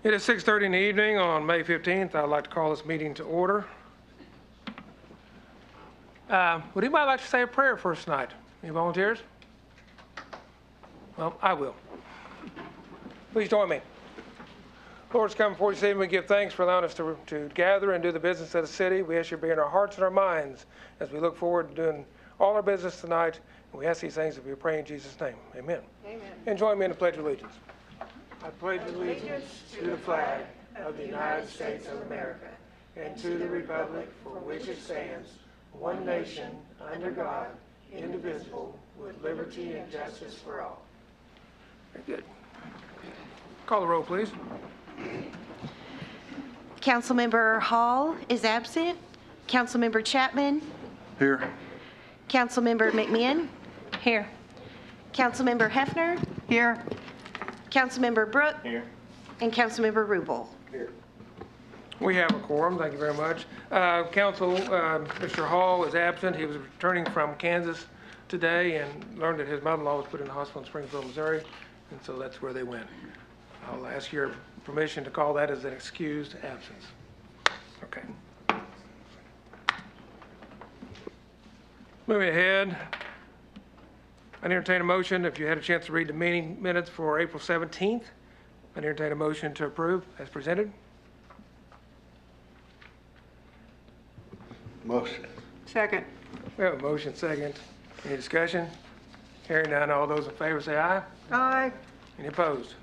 It is 6:30 in the evening on May 15th. I'd like to call this meeting to order. Would anybody like to say a prayer for us tonight? Any volunteers? Well, I will. Please join me. Lord, it's come before you, and we give thanks for allowing us to gather and do the business of the city. We ask you to be in our hearts and our minds as we look forward to doing all our business tonight. And we ask these things that we pray in Jesus' name. Amen. Amen. And join me in the Pledge of Allegiance. I pledge allegiance to the flag of the United States of America and to the republic for which it stands, one nation, under God, indivisible, with liberty and justice for all. Very good. Call the roll, please. Councilmember Hall is absent. Councilmember Chapman. Here. Councilmember McMahon. Here. Councilmember Hefner. Here. Councilmember Brooke. Here. And Councilmember Rubel. Here. We have a quorum. Thank you very much. Mr. Hall is absent. He was returning from Kansas today and learned that his mother-in-law was put in the hospital in Springfield, Missouri, and so that's where they went. I'll ask your permission to call that as an excused absence. Okay. Moving ahead, I entertain a motion, if you had a chance to read the meeting minutes for April 17th, I entertain a motion to approve as presented. Motion. Second. We have a motion second. Any discussion? Hearing none, all those in favor say aye. Aye. Any opposed?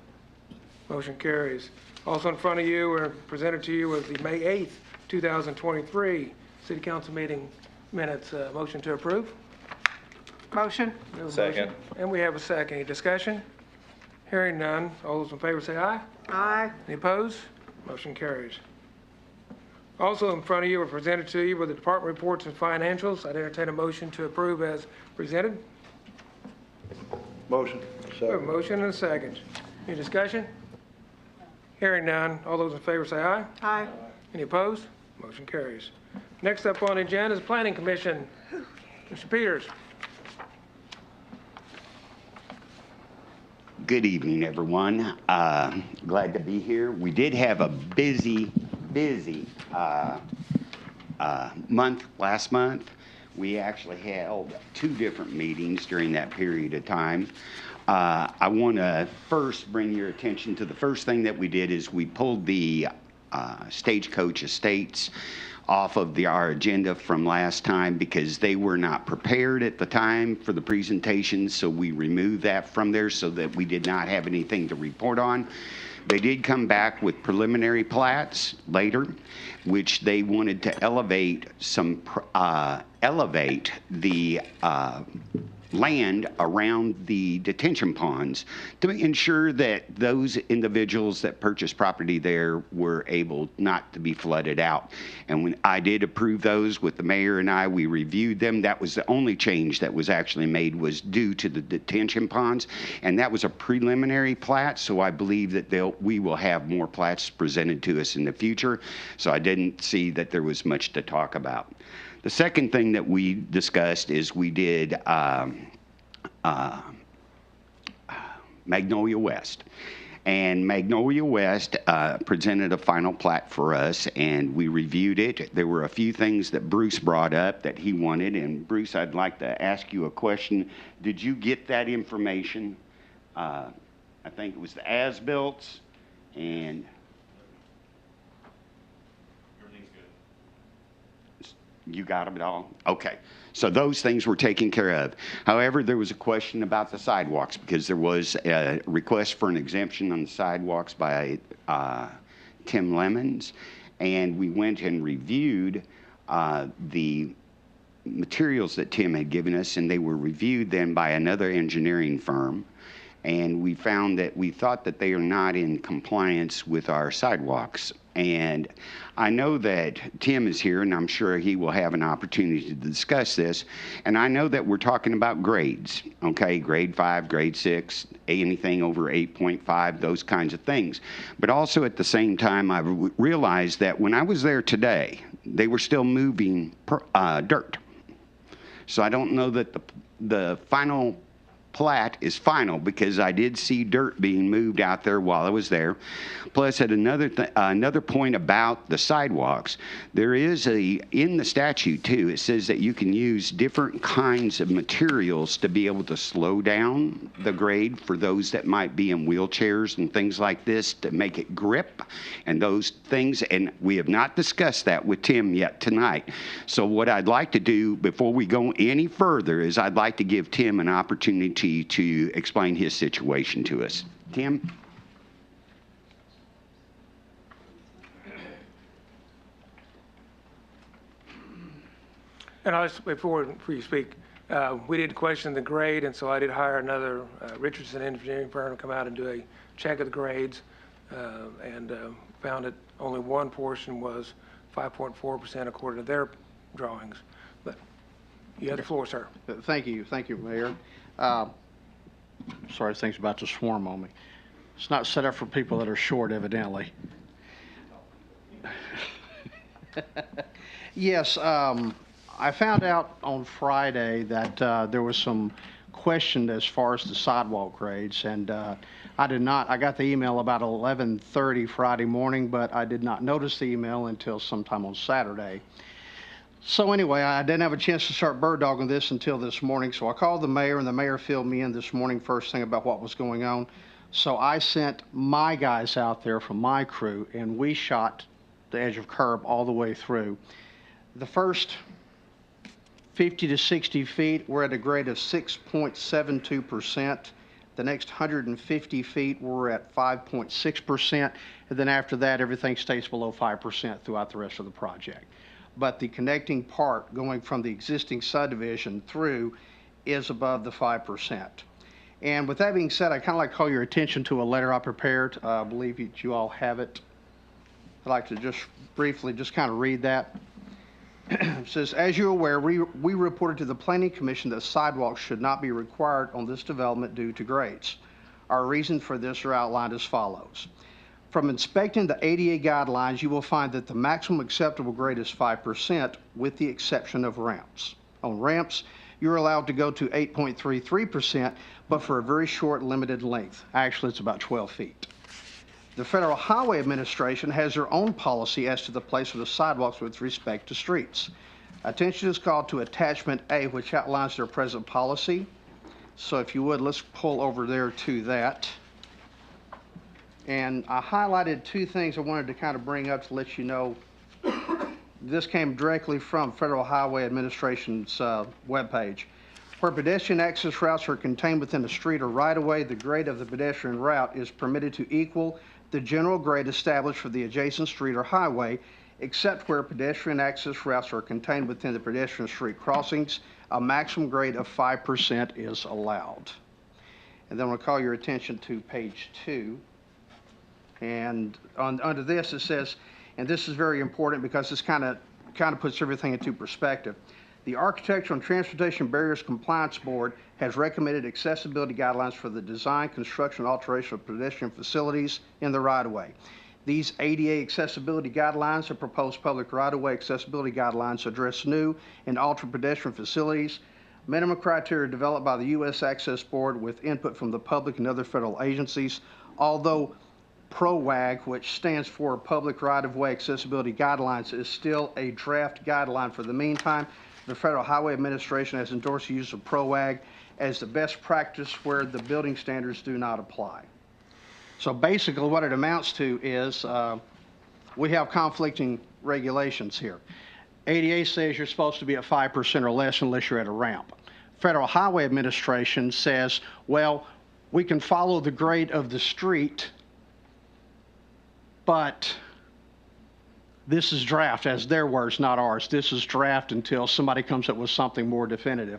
Motion carries. Also in front of you or presented to you was the May 8th, 2023 City Council meeting minutes. Motion to approve. Motion. We have a Second. motion, and we have a second. Any discussion? Hearing none, all those in favor say aye. Aye. Any opposed? Motion carries. Also in front of you or presented to you were the department reports and financials. I'd entertain a motion to approve as presented. Motion. We have a motion and a second. Any discussion? Hearing none, all those in favor say aye. Aye. Any opposed? Motion carries. Next up on the agenda is Planning Commission. Mr. Peters. Good evening, everyone. Glad to be here. We did have a busy month last month. We actually held 2 different meetings during that period of time. I want to first bring your attention to the first thing that we did is we pulled the Stagecoach Estates off of our agenda from last time because they were not prepared at the time for the presentation, so we removed that from there so that we did not have anything to report on. They did come back with preliminary plats later, which they wanted to elevate the land around the detention ponds to ensure that those individuals that purchased property there were able not to be flooded out. And when I did approve those with the mayor and we reviewed them. That was the only change that was actually made was due to the detention ponds. And that was a preliminary plat. So I believe that we will have more plats presented to us in the future. So I didn't see that there was much to talk about. The second thing that we discussed is we did Magnolia West. And Magnolia West presented a final plat for us, and we reviewed it. There were a few things that Bruce brought up that he wanted. And Bruce, I'd like to ask you a question. Did you get that information? I think it was the as-built and... You got them all? Okay. So those things were taken care of. However, there was a question about the sidewalks because there was a request for an exemption on the sidewalks by Tim Lemons. And we went and reviewed the materials that Tim had given us, and they were reviewed then by another engineering firm. And we found that we thought that they are not in compliance with our sidewalks. And I know that Tim is here, and I'm sure he will have an opportunity to discuss this. And I know that we're talking about grades, okay? Grade 5, grade 6, anything over 8.5, those kinds of things. But also at the same time, I realized that when I was there today, they were still moving dirt. So I don't know that the final plat is final because I did see dirt being moved out there while I was there. Plus, at another point about the sidewalks, there is in the statute too, it says that you can use different kinds of materials to be able to slow down the grade for those that might be in wheelchairs and things like this to make it grip and those things. And we have not discussed that with Tim yet tonight. So what I'd like to do before we go any further is I'd like to give Tim an opportunity to explain his situation to us. Tim? And before you speak, we did question the grade, and so I did hire another Richardson engineering firm to come out and do a check of the grades, and found that only one portion was 5.4% according to their drawings. But you have the floor, sir. Thank you, Mayor. Sorry, things about to swarm on me. It's not set up for people that are short, evidently. Yes, I found out on Friday that there was some question as far as the sidewalk grades, and I got the email about 11:30 Friday morning, but I did not notice the email until sometime on Saturday. So anyway, I didn't have a chance to start bird dogging this until this morning, so I called the mayor, and the mayor filled me in this morning first thing about what was going on. So I sent my guys out there from my crew, and we shot the edge of curb all the way through. The first 50 to 60 feet, we're at a grade of 6.72%. The next 150 feet, we're at 5.6%. And then after that, everything stays below 5% throughout the rest of the project. But the connecting part going from the existing subdivision through is above the 5%. And with that being said, I'd kind of like to call your attention to a letter I prepared. I believe that you all have it. I'd like to just briefly just kind of read that. It says, as you're aware, we reported to the Planning Commission that sidewalks should not be required on this development due to grades. Our reasons for this are outlined as follows. From inspecting the ADA guidelines, you will find that the maximum acceptable grade is 5% with the exception of ramps. On ramps, you're allowed to go to 8.33%, but for a very short, limited length. Actually, it's about 12 feet. The Federal Highway Administration has their own policy as to the place of the sidewalks with respect to streets. Attention is called to Attachment A, which outlines their present policy. So if you would, let's pull over there to that. And I highlighted two things I wanted to kind of bring up to let you know. This came directly from Federal Highway Administration's webpage. Where pedestrian access routes are contained within a street or right-of-way, the grade of the pedestrian route is permitted to equal the general grade established for the adjacent street or highway, except where pedestrian access routes are contained within the pedestrian street crossings. A maximum grade of 5% is allowed. And then I'll call your attention to page 2. And under this, it says, and this is very important because this kind of puts everything into perspective. The Architectural and Transportation Barriers Compliance Board has recommended accessibility guidelines for the design, construction, and alteration of pedestrian facilities in the right-of-way. These ADA accessibility guidelines are proposed public right-of-way accessibility guidelines address new and altered pedestrian facilities. Minimum criteria developed by the U.S. Access Board with input from the public and other federal agencies. Although PROWAG, which stands for Public Right-of-Way Accessibility Guidelines, is still a draft guideline for the meantime, the Federal Highway Administration has endorsed the use of PROWAG as the best practice where the building standards do not apply. So basically what it amounts to is we have conflicting regulations here. ADA says you're supposed to be at 5% or less unless you're at a ramp. Federal Highway Administration says, well, we can follow the grade of the street, but this is draft, as their words, not ours. This is draft until somebody comes up with something more definitive.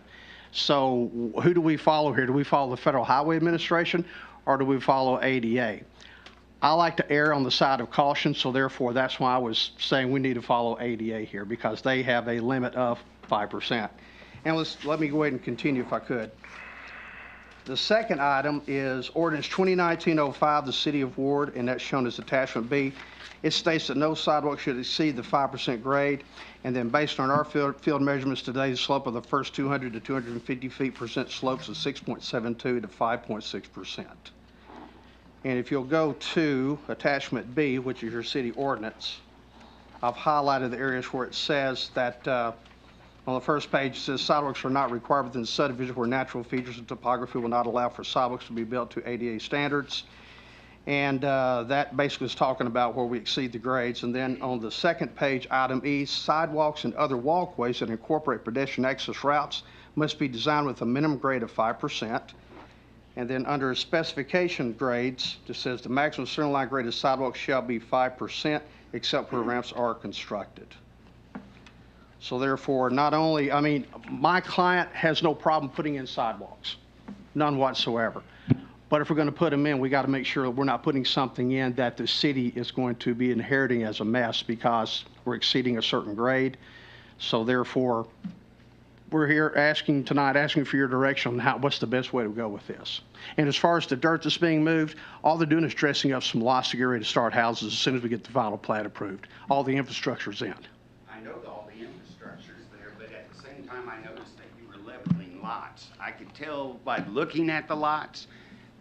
So who do we follow here? Do we follow the Federal Highway Administration or do we follow ADA? I like to err on the side of caution, so therefore that's why I was saying we need to follow ADA here because they have a limit of 5%. And let me go ahead and continue if I could. The second item is ordinance 2019-05, the City of Ward, and that's shown as attachment B. It states that no sidewalk should exceed the 5% grade, and then based on our field measurements today, the slope of the first 200 to 250 feet percent slopes is 6.72 to 5.6%. And if you'll go to attachment B, which is your city ordinance, I've highlighted the areas where it says that on the first page, it says sidewalks are not required within the subdivision where natural features and topography will not allow for sidewalks to be built to ADA standards. And that basically is talking about where we exceed the grades. And then on the second page, item E, sidewalks and other walkways that incorporate pedestrian access routes must be designed with a minimum grade of 5%. And then under specification grades, it says the maximum center line grade of sidewalks shall be 5%, except where ramps are constructed. So therefore, not only, I mean, my client has no problem putting in sidewalks, none whatsoever. But if we're going to put them in, we got to make sure that we're not putting something in that the city is going to be inheriting as a mess because we're exceeding a certain grade. So therefore, we're here asking for your direction on what's the best way to go with this. And as far as the dirt that's being moved, all they're doing is dressing up some lots to get ready to start houses as soon as we get the final plat approved. All the infrastructure's in. I know all the infrastructure's there, but at the same time, I noticed that you were leveling lots. I could tell by looking at the lots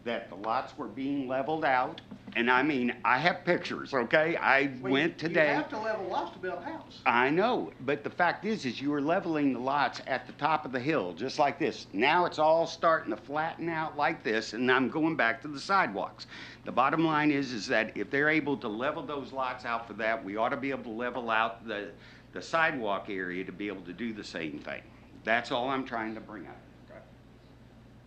that the lots were being leveled out. And I mean, I have pictures, okay? I went today. You have to level lots to build a house. I know, but the fact is you were leveling the lots at the top of the hill, just like this. Now it's all starting to flatten out like this, and I'm going back to the sidewalks. The bottom line is that if they're able to level those lots out for that, we ought to be able to level out the sidewalk area to be able to do the same thing. That's all I'm trying to bring up.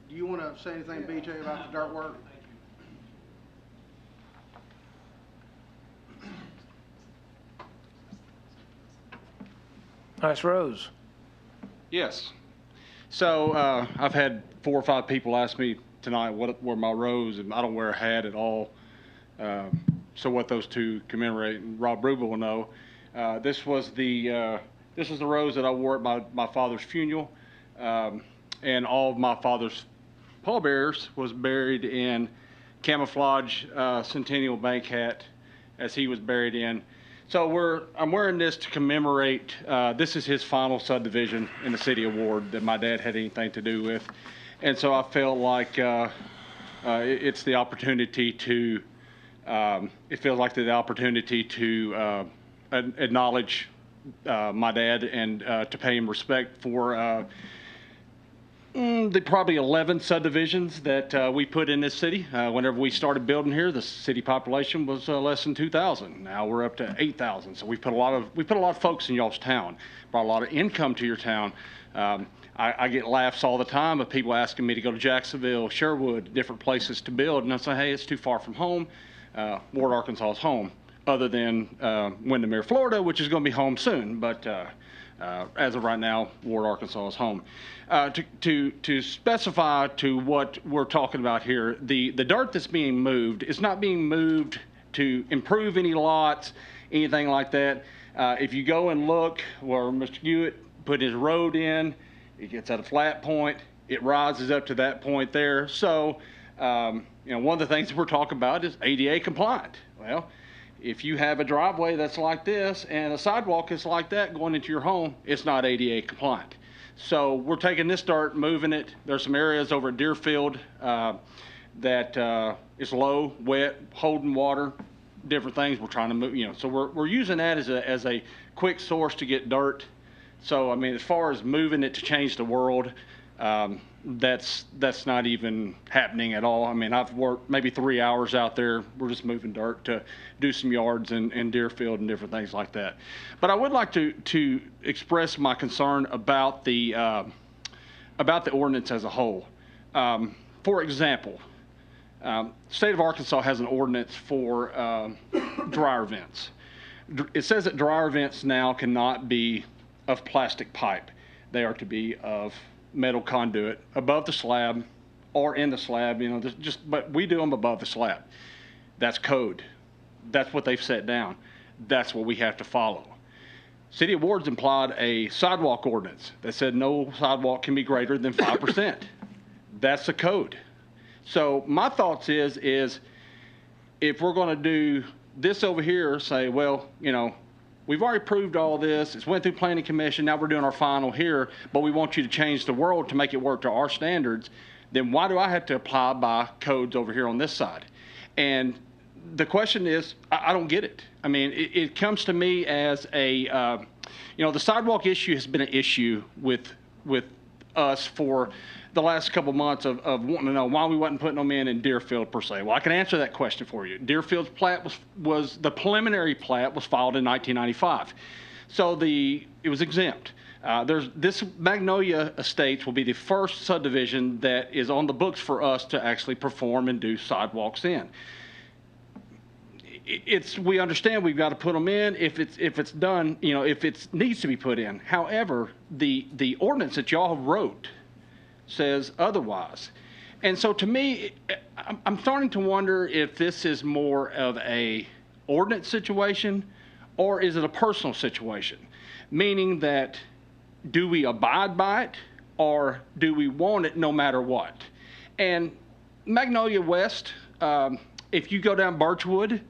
Do you want to say anything, BJ, about the dirt work? Nice rows. Yes. So I've had 4 or 5 people ask me tonight what were my rows, and I don't wear a hat at all. So what those two commemorate, and Rob Rubel will know. This is the rows that I wore at my father's funeral, and all of my father's pallbearers was buried in camouflage Centennial Bank hat as he was buried in. So I'm wearing this to commemorate, this is his final subdivision in the city of Ward that my dad had anything to do with. And so I felt like it's the opportunity to, it feels like the opportunity to acknowledge my dad and to pay him respect for the probably 11 subdivisions that we put in this city. Whenever we started building here, the city population was less than 2,000. Now we're up to 8,000. So we put a lot of folks in y'all's town, brought a lot of income to your town. I get laughs all the time of people asking me to go to Jacksonville, Sherwood, different places to build, and I say, hey, it's too far from home. Ward, Arkansas is home, other than Windermere, Florida, which is going to be home soon. But as of right now, Ward, Arkansas is home. To specify to what we're talking about here, the dirt that's being moved is not being moved to improve any lots, anything like that. If you go and look where Mr. Hewitt put his road in, it gets at a flat point, it rises up to that point there. So, one of the things we're talking about is ADA compliant. Well, if you have a driveway that's like this and a sidewalk is like that going into your home, it's not ADA compliant. So we're taking this dirt, moving it. There's some areas over at Deerfield that is low, wet, holding water, different things we're trying to move, so we're using that as a quick source to get dirt. So, I mean, as far as moving it to change the world, that's not even happening at all. I mean, I've worked maybe 3 hours out there. We're just moving dirt to do some yards in Deerfield and different things like that. But I would like to express my concern about the ordinance as a whole. For example, state of Arkansas has an ordinance for dryer vents. It says that dryer vents now cannot be of plastic pipe. They are to be of metal conduit above the slab or in the slab, but we do them above the slab. That's code. That's what they've set down. That's what we have to follow. City of Ward's implied a sidewalk ordinance that said no sidewalk can be greater than 5%. That's the code. So my thoughts is if we're going to do this over here, say, well, you know, we've already approved all this. It's went through planning commission. Now we're doing our final here, but we want you to change the world to make it work to our standards. Then why do I have to apply by codes over here on this side? And the question is, I don't get it. I mean, it comes to me as a, you know, the sidewalk issue has been an issue with us for the last couple months of wanting to know why we wasn't putting them in Deerfield per se. Well, I can answer that question for you. Deerfield's plat was the preliminary plat was filed in 1995. So it was exempt. This Magnolia Estates will be the first subdivision that is on the books for us to actually perform and do sidewalks in. We understand we've got to put them in if it's done, you know, if it needs to be put in. However, the ordinance that y'all wrote says otherwise. And so to me, I'm starting to wonder if this is more of a ordinance situation or is it a personal situation? Meaning that do we abide by it or do we want it no matter what? And Magnolia West, if you go down Birchwood,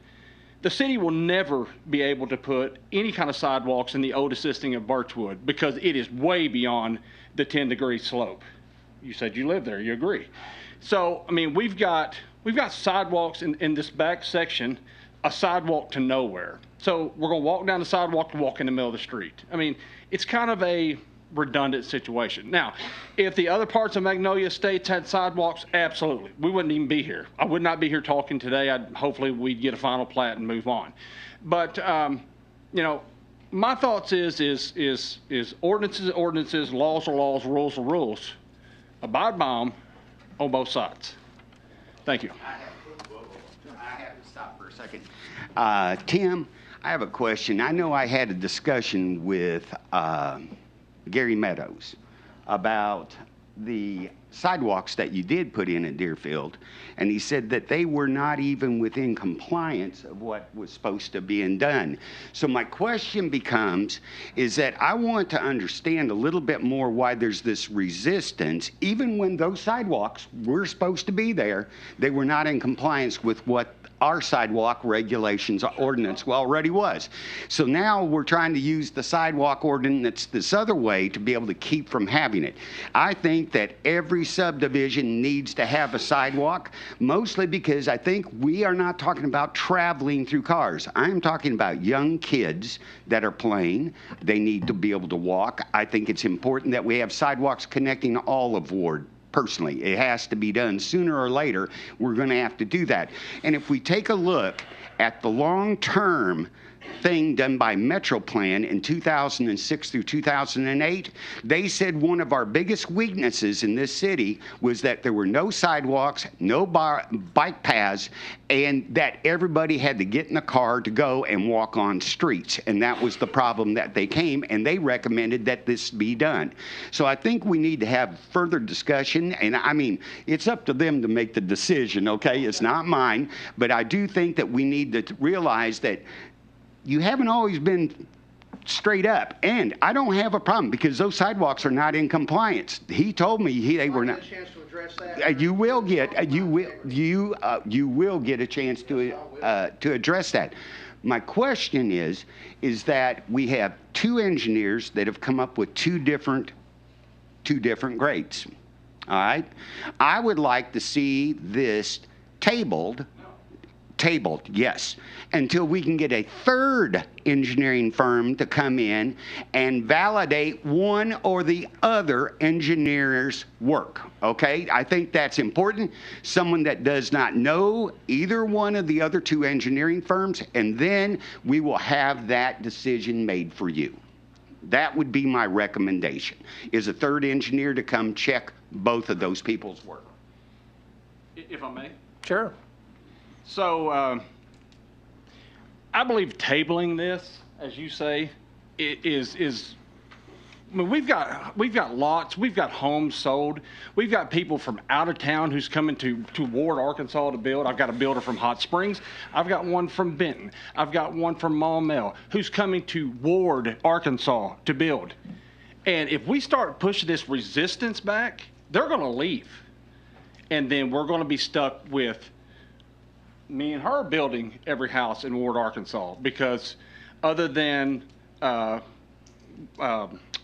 the city will never be able to put any kind of sidewalks in the oldest listing of Birchwood because it is way beyond the 10-degree slope. You said you live there, you agree. So, I mean, we've got sidewalks in this back section, a sidewalk to nowhere. So we're gonna walk down the sidewalk to walk in the middle of the street. I mean, it's kind of a redundant situation. Now, if the other parts of Magnolia Estates had sidewalks, absolutely. We wouldn't even be here. I would not be here talking today. Hopefully we'd get a final plat and move on. But, you know, my thoughts is ordinances are ordinances, laws are laws, rules are rules. Abide by them on both sides. Thank you. I have to stop for a second. Tim, I have a question. I know I had a discussion with Gary Meadows about the sidewalks that you did put in at Deerfield, and he said that they were not even within compliance of what was supposed to be done. So my question becomes, is that I want to understand a little bit more why there's this resistance, even when those sidewalks were supposed to be there, they were not in compliance with what our sidewalk regulations ordinance already was. So now we're trying to use the sidewalk ordinance this other way to be able to keep from having it. I think that every subdivision needs to have a sidewalk, mostly because I think we are not talking about traveling through cars. I'm talking about young kids that are playing. They need to be able to walk. I think it's important that we have sidewalks connecting all of Ward. Personally, it has to be done sooner or later. We're going to have to do that. And if we take a look at the long-term thing done by MetroPlan in 2006 through 2008, they said one of our biggest weaknesses in this city was that there were no sidewalks, no bike paths, and that everybody had to get in the car to go and walk on streets. And that was the problem that they came, and they recommended that this be done. So I think we need to have further discussion, and I mean, it's up to them to make the decision, okay? It's not mine, but I do think that we need to realize that you haven't always been straight up, and I don't have a problem because those sidewalks are not in compliance. He told me they were not. You will get you will get a chance to address that. My question is that we have two engineers that have come up with two different grades. All right, I would like to see this tabled, yes, until we can get a third engineering firm to come in and validate one or the other engineer's work, okay? I think that's important. Someone that does not know either one of the other two engineering firms, and then we will have that decision made for you. That would be my recommendation, is a third engineer to come check both of those people's work. If I may? Sure. So I believe tabling this, as you say, is I mean, we've got lots, we've got homes sold, we've got people from out of town who's coming to Ward, Arkansas to build. I've got a builder from Hot Springs. I've got one from Benton. I've got one from Maumelle who's coming to Ward, Arkansas to build. And if we start pushing this resistance back, they're going to leave. and then we're going to be stuck with me and her building every house in Ward, Arkansas, because other than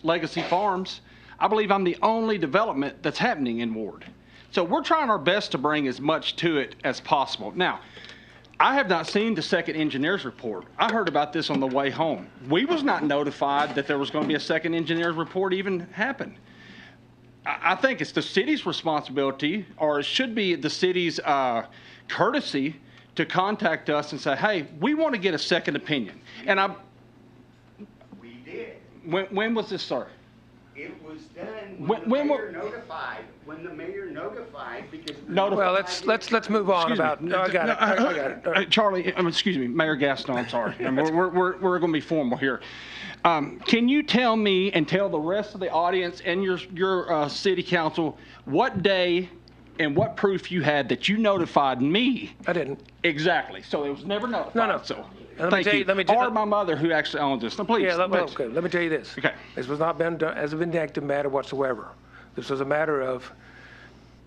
Legacy Farms, I believe I'm the only development that's happening in Ward. So we're trying our best to bring as much to it as possible. Now, I have not seen the second engineer's report. I heard about this on the way home. We was not notified that there was going to be a second engineer's report even happen. I think it's the city's responsibility, or it should be the city's courtesy to contact us and say, hey, we want to get a second opinion. And We did. when was this, sir? It was done When when the were- mayor notified, because. Well, let's move on Excuse me. about, no, I got it, I got it. All right. Charlie, excuse me, Mayor Gaston, I'm sorry. We're going to be formal here. Can you tell me and tell the rest of the audience and your city council what day and what proof you had that you notified me? I didn't. Exactly. So it was never notified. No. So Let me thank tell you. you- let me tell- Or my mother who actually owns this. No, please. Yeah, please. okay, let me tell you this. Okay. This was not been done as a vindictive matter whatsoever. This was a matter of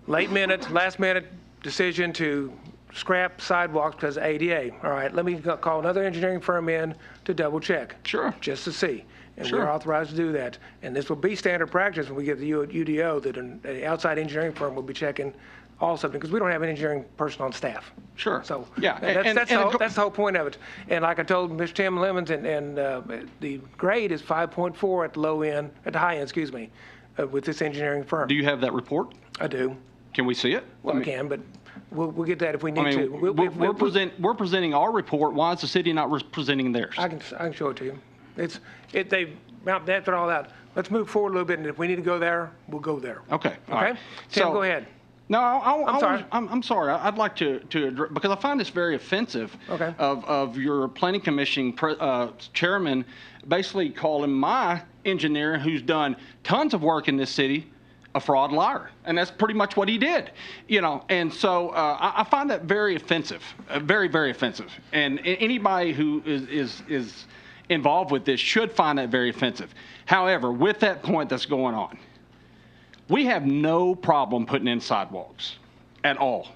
last minute decision to scrap sidewalks because of ADA. All right, let me call another engineering firm in to double check. Sure. Just to see. And Sure. we're authorized to do that. And this will be standard practice when we get the UDO, that an outside engineering firm will be checking also, because we don't have an engineering person on staff. Sure. So, Yeah, that's the whole point of it. And like I told Mr. Tim Lemons, and the grade is 5.4 at the low end, at the high end, excuse me, with this engineering firm. Do you have that report? I do. Can we see it? Well, I can, but we'll get that if we need I to. mean, we're presenting our report. Why is the city not presenting theirs? I can show it to you. They mapped it all out. Let's move forward a little bit, and if we need to go there, we'll go there. Okay. All Okay? right. Tim, So- go ahead. No, I'm sorry. I'm sorry. I'd like to address, because I find this very offensive. Okay. Of your planning commission chairman basically calling my engineer, who's done tons of work in this city, a fraud liar, and that's pretty much what he did. And so I find that very offensive, very, very offensive. And anybody who is involved with this should find that very offensive. However, with that point that's going on, we have no problem putting in sidewalks at all.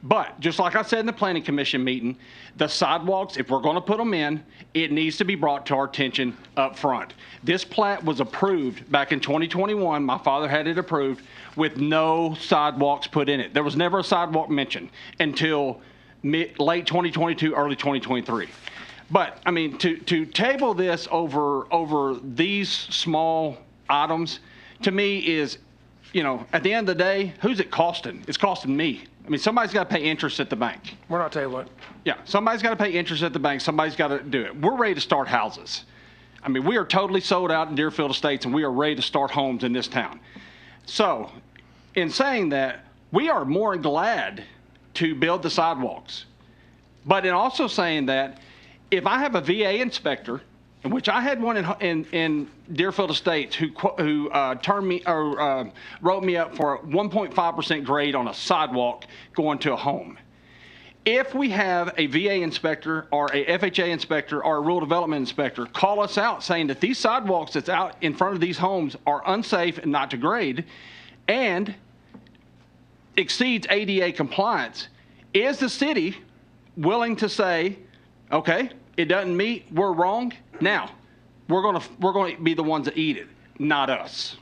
But just like I said in the planning commission meeting, the sidewalks, if we're going to put them in, it needs to be brought to our attention up front. This plat was approved back in 2021. My father had it approved with no sidewalks put in it. There was never a sidewalk mentioned until late 2022, early 2023. But I mean, to table this over these small items, to me is, at the end of the day, who's it costing? It's costing me. I mean, somebody's got to pay interest at the bank. We're not tabling it. Yeah, somebody's got to pay interest at the bank. Somebody's got to do it. We're ready to start houses. I mean, we are totally sold out in Deerfield Estates, and we are ready to start homes in this town. So, in saying that, we are more than glad to build the sidewalks. But in also saying that, if I have a VA inspector, in which I had one in Deerfield Estates who turned me or wrote me up for a 1.5% grade on a sidewalk going to a home. If we have a VA inspector or a FHA inspector or a rural development inspector call us out saying that these sidewalks that's out in front of these homes are unsafe and not to grade and exceeds ADA compliance, is the city willing to say, okay, it doesn't meet, we're wrong? Now, we're going to be the ones that eat it, not us.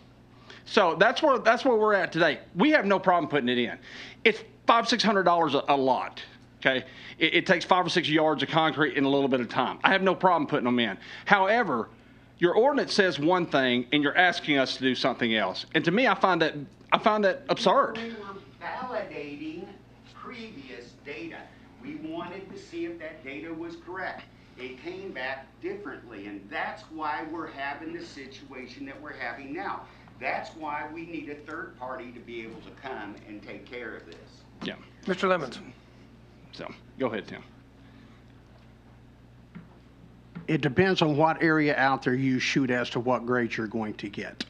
So that's where we're at today. We have no problem putting it in. It's $500-600 a lot. Okay, it takes 5 or 6 yards of concrete in a little bit of time. I have no problem putting them in. However, your ordinance says one thing, and you're asking us to do something else. And to me, I find that absurd. We were validating previous data. We wanted to see if that data was correct. It came back differently, and that's why we're having the situation that we're having now. That's why we need a third party to be able to come and take care of this. Yeah. Mr. Lemons. So go ahead, Tim. It depends on what area out there you shoot as to what grade you're going to get.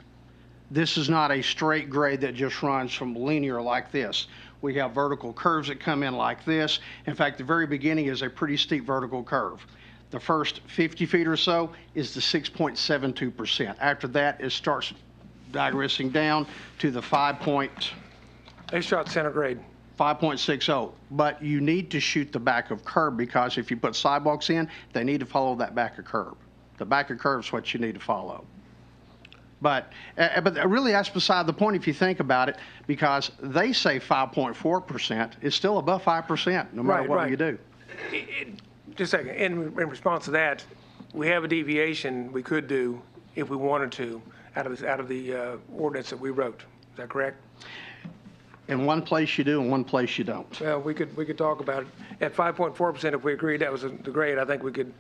This is not a straight grade that just runs from linear like this. We have vertical curves that come in like this. In fact, the very beginning is a pretty steep vertical curve. The first 50 feet or so is the 6.72%. After that, it starts digressing down to the 5.4 They shot center grade. 5.60, but you need to shoot the back of curb because if you put sidewalks in, they need to follow that back of curb. The back of curb is what you need to follow. But really that's beside the point if you think about it, because they say 5.4%. It's still above 5%, no matter Right, what right. you do. Just a second, in response to that, we have a deviation we could do if we wanted to out of the ordinance that we wrote. Is that correct? In one place you do, in one place you don't. Well, we could talk about it. At 5.4%, if we agreed that was the grade, I think we could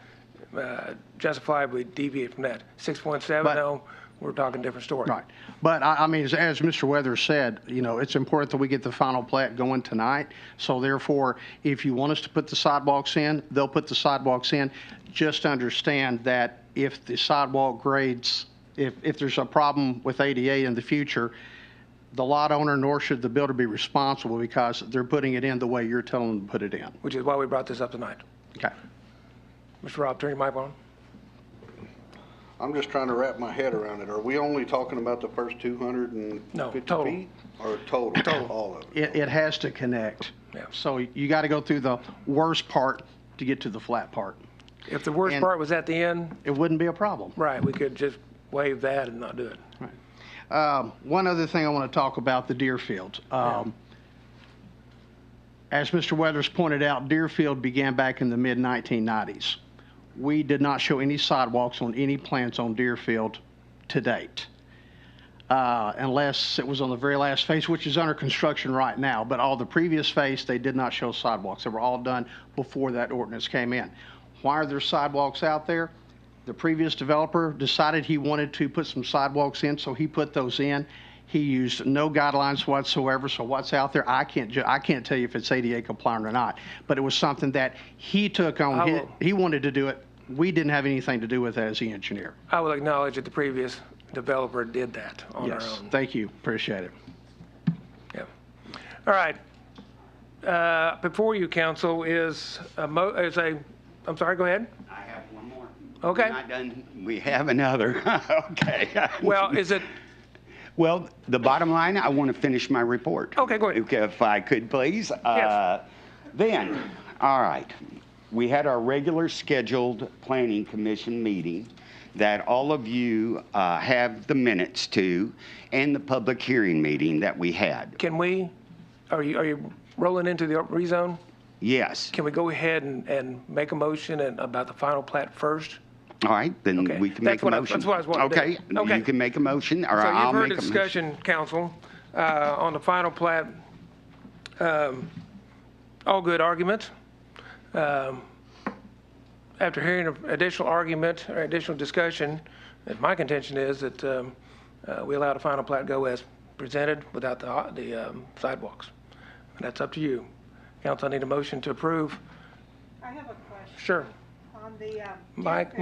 justifiably deviate from that. 6.7, But- no, we're talking different story. Right. But I mean, as Mr. Weathers said, you know, it's important that we get the final plat going tonight. So therefore, if you want us to put the sidewalks in, they'll put the sidewalks in. Just understand that if the sidewalk grades, if there's a problem with ADA in the future, the lot owner nor should the builder be responsible because they're putting it in the way you're telling them to put it in. Which is why we brought this up tonight. Okay. Mr. Rob, turn your mic on. I'm just trying to wrap my head around it. Are we only talking about the first No, 250 total. feet? Or total, all of it? It has to connect. Yeah. So you got to go through the worst part to get to the flat part. If the worst And- part was at the end, It wouldn't be a problem. right, we could just waive that and not do it. One other thing I want to talk about, the Deerfield. As Mr. Weathers pointed out, Deerfield began back in the mid-1990s. We did not show any sidewalks on any plans on Deerfield to date, unless it was on the very last phase, which is under construction right now. But all the previous phase, they did not show sidewalks. They were all done before that ordinance came in. Why are there sidewalks out there? The previous developer decided he wanted to put some sidewalks in, so he put those in. He used no guidelines whatsoever, so what's out there, I can't tell you if it's ADA compliant or not. But it was something that he took on, he wanted to do it. We didn't have anything to do with it as the engineer. I will acknowledge that the previous developer did that on their Yes, own. thank you, appreciate it. Yeah. All right. Before you, council, I'm sorry, go ahead. I have one more. Okay. We're not done. We have another. Okay. Well, is it, Well, the bottom line, I want to finish my report. Okay, go ahead. Okay, if I could, please. Yes. Then, all right, we had our regular scheduled planning commission meeting that all of you have the minutes to, and the public hearing meeting that we had. can we, are you rolling into the rezone? Yes. Can we go ahead and make a motion about the final plat first? All right, then Okay. we can That's make a what I- motion. that's what I was wanting to do. Okay, Okay. you can make a motion, or So I'll you've heard make the a motion. discussion, council, on the final plat. All good arguments. After hearing additional argument or additional discussion, my contention is that we allow the final plat go as presented without the sidewalks. And that's up to you. Council, I need a motion to approve. I have a question Sure. on the, Mike,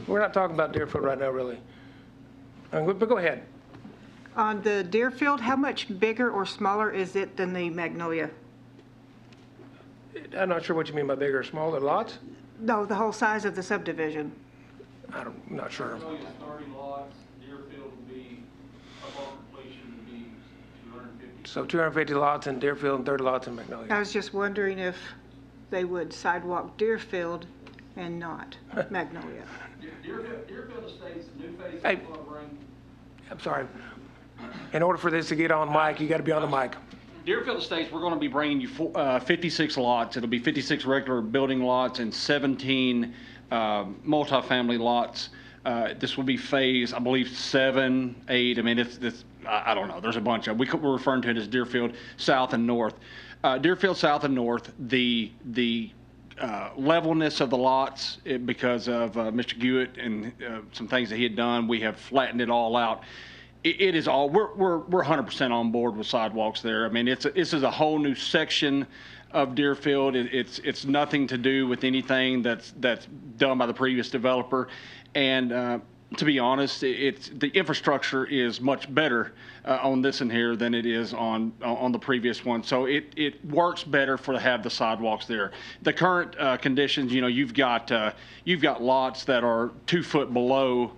we're not talking about Deerfield right now, really. But go ahead. on the Deerfield, how much bigger or smaller is it than the Magnolia? I'm not sure what you mean by bigger or smaller lots. No, the whole size of the subdivision. I'm not sure. Magnolia's 30 lots, Deerfield would be, above completion would be 250. So 250 lots in Deerfield and 30 lots in I Magnolia. was just wondering if they would sidewalk Deerfield and not Magnolia. Deerfield Estates, the new phase Hey. is going to bring. I'm sorry. In order for this to get on mic, you got to be on the mic. Deerfield Estates, we're going to be bringing you 56 lots. It'll be 56 regular building lots and 17 multifamily lots. This will be phase, I believe, 7, 8. I mean, it's I don't know. There's a bunch of. We're referring to it as Deerfield South and North. Deerfield South and North, the levelness of the lots, because of Mr. Gewitt and some things that he had done, we have flattened it all out. It is all, we're 100% on board with sidewalks there. I mean, this is a whole new section of Deerfield. It's nothing to do with anything that's done by the previous developer. And to be honest, the infrastructure is much better on this in here than it is on the previous one. So it works better to have the sidewalks there. The current conditions, you've got lots that are 2 foot below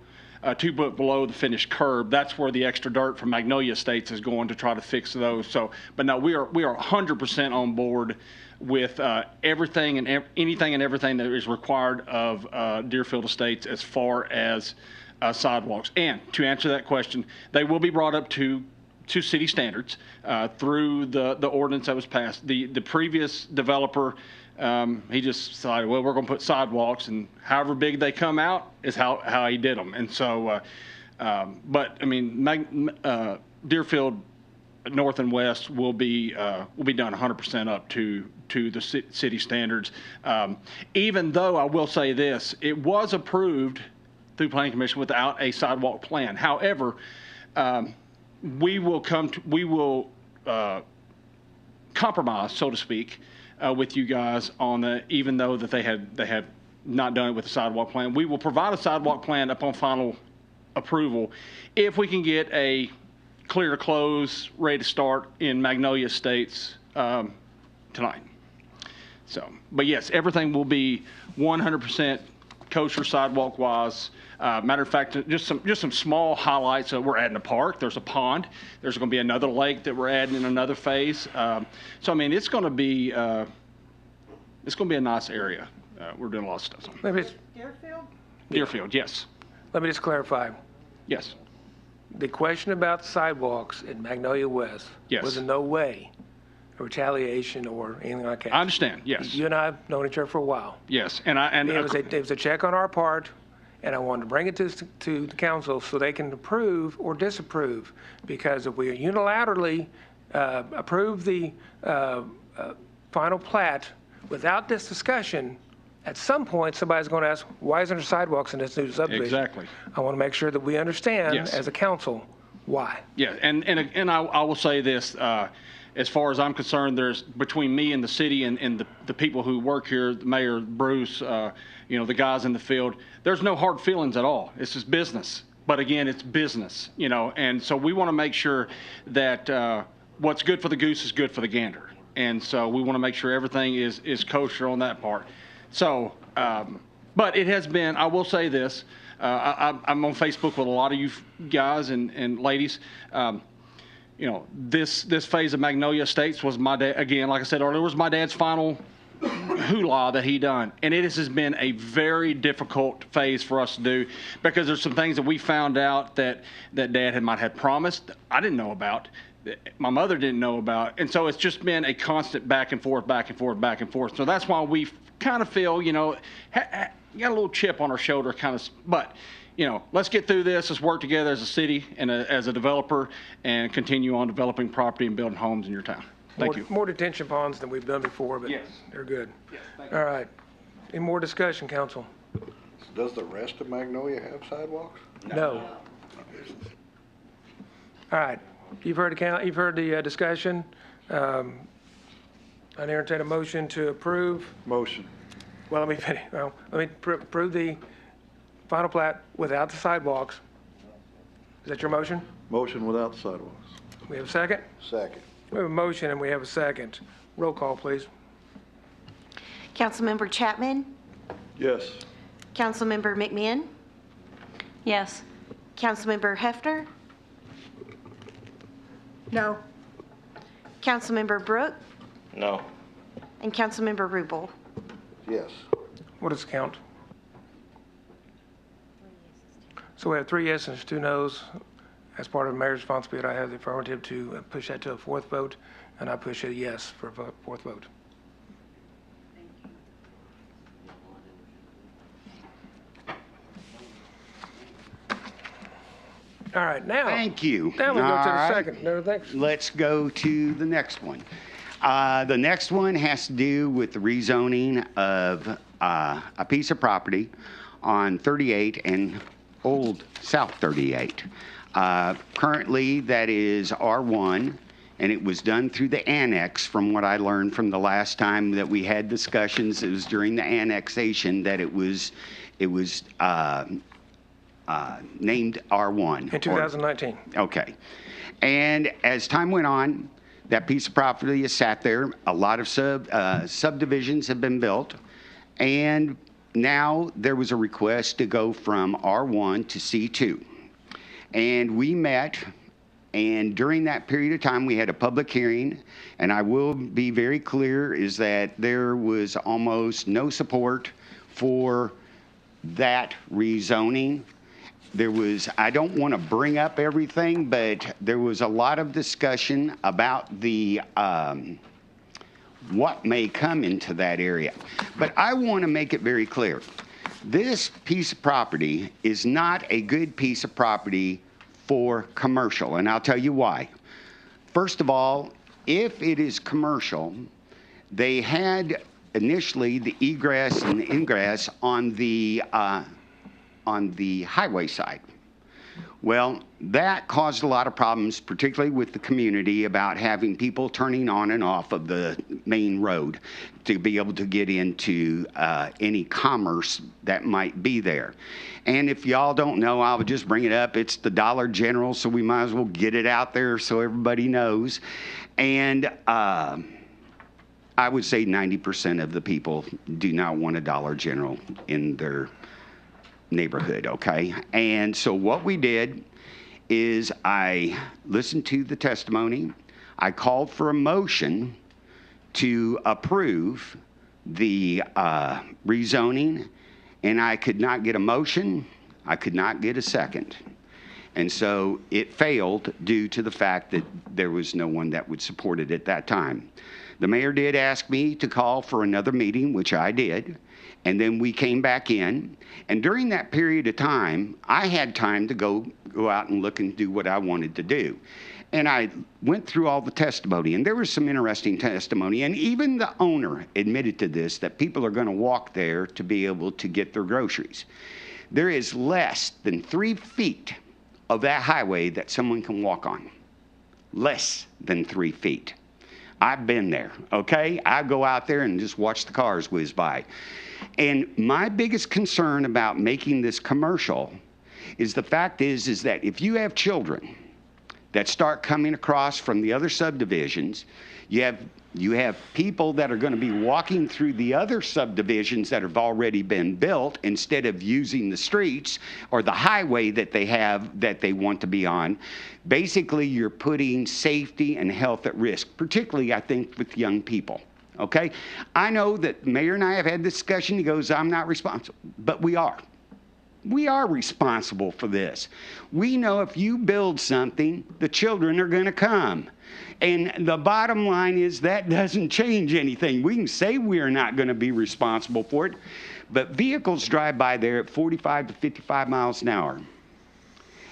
2 foot below the finished curb. That's where the extra dirt from Magnolia Estates is going to try to fix those. So, but no, we are 100% on board with everything and anything and everything that is required of Deerfield Estates as far as sidewalks. And to answer that question, they will be brought up to city standards through the ordinance that was passed. The previous developer, he just decided, well, we're going to put sidewalks, and however big they come out is how he did them. And so, but I mean, Deerfield North and West will be done 100% up to the city standards. Even though I will say this, it was approved through Planning Commission without a sidewalk plan. However, we will compromise, so to speak, with you guys on the, even though that they have not done it with a sidewalk plan. We will provide a sidewalk plan upon final approval if we can get a clear to close, ready to start in Magnolia Estates tonight. So, but yes, everything will be 100% kosher sidewalk wise. Matter of fact, just some small highlights. We're adding a park. There's a pond. There's going to be another lake that we're adding in another phase. So I mean, it's going to be a nice area. We're doing a lot of stuff. Deerfield? Deerfield, yes, Let me just clarify. yes. The question about sidewalks in Magnolia West Yes. was in no way a retaliation or anything like that. I understand. Yes, You and I have known each other for a while. yes, It was a check on our part, and I wanted to bring it to the council so they can approve or disapprove. Because if we unilaterally approve the final plat without this discussion, at some point, somebody's going to ask, why isn't there sidewalks in this new subdivision? Exactly. I want to make sure that we understand Yes. as a council why. yeah, and I will say this. As far as I'm concerned, there's between me and the city and the people who work here, Mayor Bruce, the guys in the field, there's no hard feelings at all. It's just business. But again, it's business, and so we want to make sure that what's good for the goose is good for the gander. And so we want to make sure everything is kosher on that part. So, but it has been, I will say this, I'm on Facebook with a lot of you guys and ladies. This phase of Magnolia Estates was my dad, again, like I said earlier, was my dad's final hoo-la that he done. And it has been a very difficult phase for us to do because there's some things that we found out that Dad might have promised I didn't know about, that my mother didn't know about. And so it's just been a constant back and forth, back and forth, back and forth. So that's why we kind of feel, got a little chip on our shoulder kind of, but let's get through this. Let's work together as a city and as a developer and continue on developing property and building homes in your town. Thank you. More detention ponds than we've done before, but Yes. they're good. Yes, thank you. All right. Any more discussion, council? Does the rest of Magnolia have sidewalks? No. All right. You've heard the discussion. I entertain a motion to approve. Motion. Well, let me finish. Well, let me approve the final plat without the sidewalks. Is that your motion? Motion without sidewalks. We have a second? Second. We have a motion and we have a second. Roll call, please. Councilmember Chapman? Yes. Councilmember McMahon? Yes. Councilmember Hefner? No. Councilmember Brooke? No. And Councilmember Rubel? Yes. What does it count? So we have 3 yeses and 2 noes. As part of the mayor's responsibility, I have the affirmative to push that to a 4th vote, and I push a yes for a 4th vote. All right, now. Thank you. Now we go to All the right. second. No, thanks. Let's go to the next one. The next one has to do with the rezoning of a piece of property on 38 and Old South 38. Currently, that is R1, and it was done through the annex. From what I learned from the last time that we had discussions, it was during the annexation that it was named R1. In 2019. Okay. And as time went on, that piece of property has sat there. A lot of subdivisions have been built. And now there was a request to go from R1 to C2. And we met, and during that period of time, we had a public hearing, and I will be very clear is that there was almost no support for that rezoning. There was, I don't want to bring up everything, but there was a lot of discussion about the what may come into that area. But I want to make it very clear. This piece of property is not a good piece of property for commercial, and I'll tell you why. First of all, if it is commercial, they had initially the egress and the ingress on the highway side. Well, that caused a lot of problems, particularly with the community, about having people turning on and off of the main road to be able to get into any commerce that might be there. And if y'all don't know, I'll just bring it up. It's the Dollar General, so we might as well get it out there so everybody knows. And I would say 90% of the people do not want a Dollar General in their neighborhood, okay? And so what we did is I listened to the testimony. I called for a motion to approve the rezoning, and I could not get a motion. I could not get a second. And so it failed due to the fact that there was no one that would support it at that time. The mayor did ask me to call for another meeting, which I did. And then we came back in. And during that period of time, I had time to go out and look and do what I wanted to do. And I went through all the testimony, and there was some interesting testimony. And even the owner admitted to this, that people are going to walk there to be able to get their groceries. There is less than 3 feet of that highway that someone can walk on. Less than 3 feet. I've been there, okay? I go out there and just watch the cars whiz by. And my biggest concern about making this commercial is the fact is that if you have children that start coming across from the other subdivisions, you have people that are going to be walking through the other subdivisions that have already been built instead of using the streets or the highway that they have that they want to be on. Basically, you're putting safety and health at risk, particularly, I think, with young people. Okay? I know that the mayor and I have had this discussion. He goes, I'm not responsible. But we are. We are responsible for this. We know if you build something, the children are going to come. And the bottom line is that doesn't change anything. We can say we are not going to be responsible for it, but vehicles drive by there at 45 to 55 miles an hour.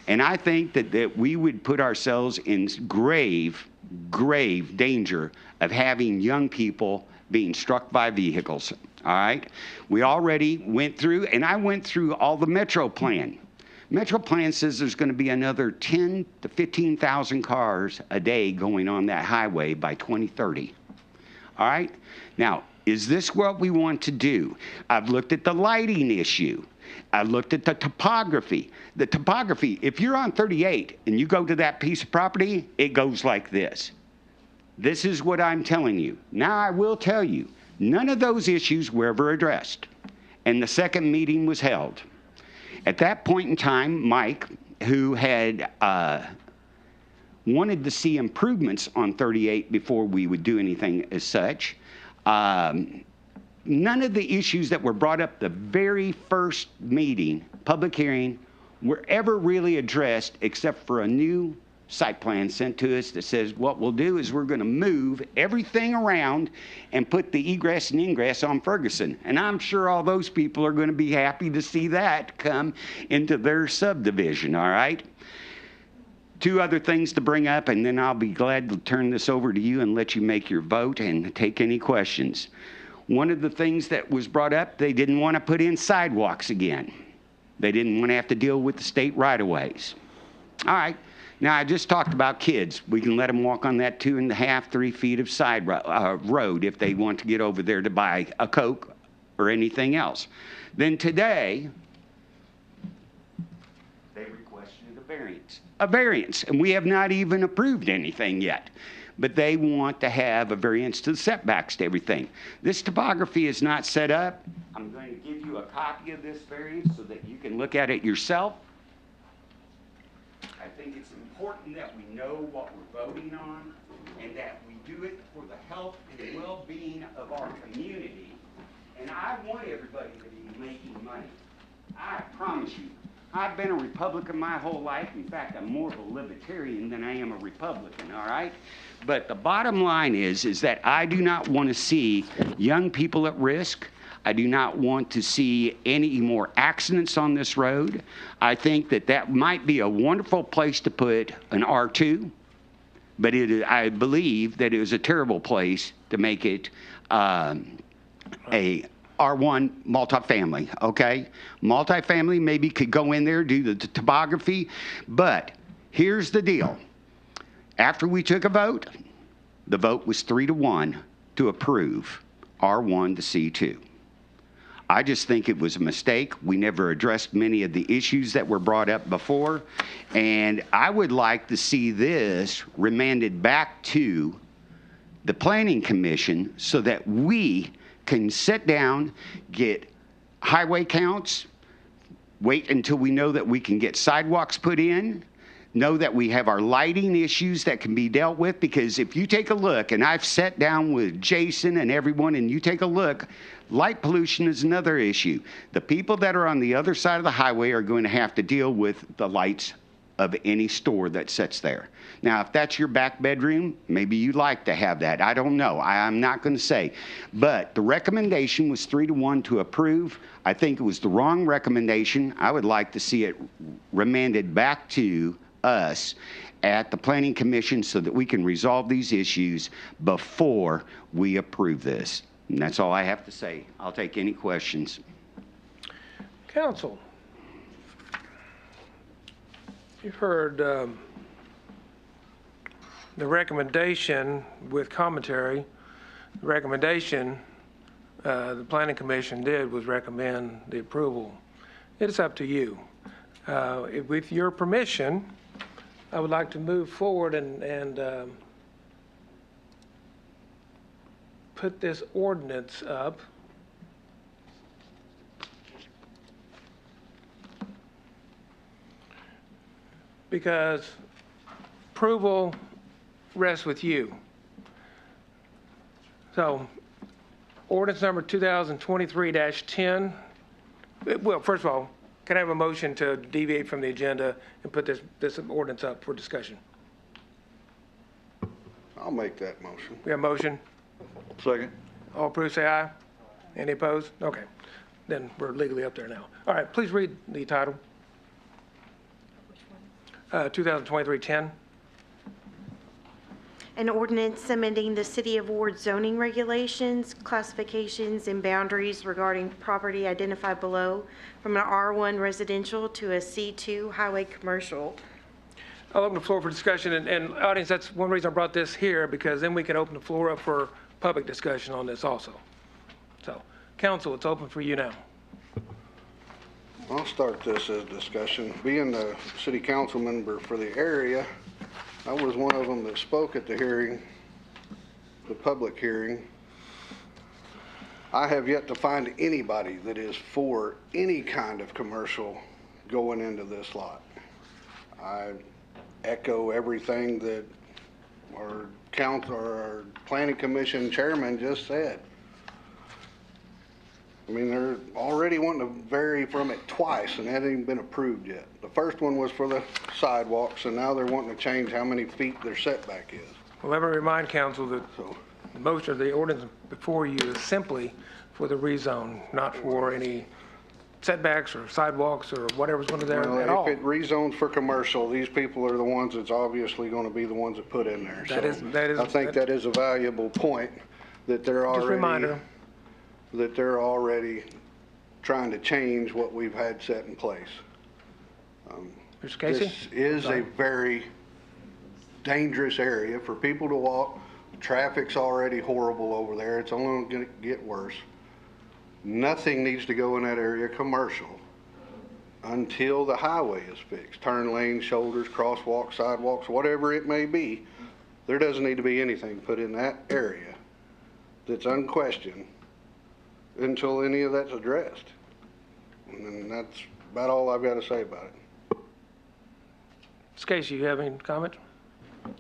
And I think that we would put ourselves in grave danger of having young people being struck by vehicles. All right? We already went through, and I went through all the Metro Plan. Metro Plan says there's going to be another 10 to 15,000 cars a day going on that highway by 2030. All right? Now, is this what we want to do? I've looked at the lighting issue. I looked at the topography. The topography, if you're on 38 and you go to that piece of property, it goes like this. This is what I'm telling you. Now, I will tell you, none of those issues were ever addressed. And the second meeting was held. At that point in time, Mike, who had wanted to see improvements on 38 before we would do anything as such, none of the issues that were brought up the very first meeting, public hearing, were ever really addressed except for a new site plan sent to us that says what we'll do is we're going to move everything around and put the egress and ingress on Ferguson. And I'm sure all those people are going to be happy to see that come into their subdivision, all right? Two other things to bring up, and then I'll be glad to turn this over to you and let you make your vote and take any questions. One of the things that was brought up, they didn't want to put in sidewalks again. They didn't want to have to deal with the state right-of-ways. All right. Now, I just talked about kids. We can let them walk on that 2.5, 3 feet of side road if they want to get over there to buy a Coke or anything else. Then today, they requested a variance, and we have not even approved anything yet. but they want to have a variance to the setbacks to everything. This topography is not set up. I'm going to give you a copy of this variance so that you can look at it yourself. I think it's important that we know what we're voting on and that we do it for the health and well-being of our community. And I want everybody to be making money. I promise you. I've been a Republican my whole life. In fact, I'm more of a libertarian than I am a Republican, all right? But the bottom line is that I do not want to see young people at risk. I do not want to see any more accidents on this road. I think that that might be a wonderful place to put an R2, but I believe that it was a terrible place to make it a R1 multifamily, okay? Multifamily maybe could go in there, do the topography, but here's the deal. After we took a vote, the vote was 3-1 to approve R1 to C2. I just think it was a mistake. We never addressed many of the issues that were brought up before, and I would like to see this remanded back to the Planning Commission so that we can sit down, get highway counts, wait until we know that we can get sidewalks put in, know that we have our lighting issues that can be dealt with, because if you take a look, and I've sat down with Jason and everyone, and you take a look, light pollution is another issue. The people that are on the other side of the highway are going to have to deal with the lights of any store that sits there. Now, if that's your back bedroom, maybe you'd like to have that. I don't know. I'm not going to say. But the recommendation was 3-1 to approve. I think it was the wrong recommendation. I would like to see it remanded back to us at the Planning Commission so that we can resolve these issues before we approve this. And that's all I have to say. I'll take any questions. Council, you've heard the recommendation with commentary. The recommendation the Planning Commission did was recommend the approval. It's up to you. With your permission, I would like to move forward and put this ordinance up. Because approval rests with you. So, ordinance number 2023-10. Well, first of all, can I have a motion to deviate from the agenda and put this ordinance up for discussion? I'll make that motion. We have a motion. Second. All approved, say aye. Any opposed? Okay. Then we're legally up there now. All right, please read the title. 2023-10. An ordinance amending the City of Ward zoning regulations, classifications, and boundaries regarding property identified below from an R1 residential to a C2 highway commercial. I'll open the floor for discussion, and audience, that's one reason I brought this here, because then we can open the floor up for public discussion on this also. So, council, it's open for you now. I'll start this as discussion. Being the city council member for the area, I was one of them that spoke at the hearing, the public hearing. I have yet to find anybody that is for any kind of commercial going into this lot. I echo everything that our council or our planning commission chairman just said. I mean, they're already wanting to vary from it twice, and that hasn't even been approved yet. The first one was for the sidewalks, and now they're wanting to change how many feet their setback is. Well, let me remind council that the motion of the ordinance before you is simply for the rezone, not for any setbacks or sidewalks or whatever's going to there at all. If it rezones for commercial, these people are the ones that's obviously going to be the ones that put in there. That is. I think that is a valuable point that they're already. Just a reminder. That they're already trying to change what we've had set in place. Mr. Casey? This is a very dangerous area for people to walk. Traffic's already horrible over there. It's only going to get worse. Nothing needs to go in that area commercial until the highway is fixed. Turn lanes, shoulders, crosswalks, sidewalks, whatever it may be. there doesn't need to be anything put in that area that's unquestioned until any of that's addressed. And that's about all I've got to say about it. Ms. Casey, you have any comment?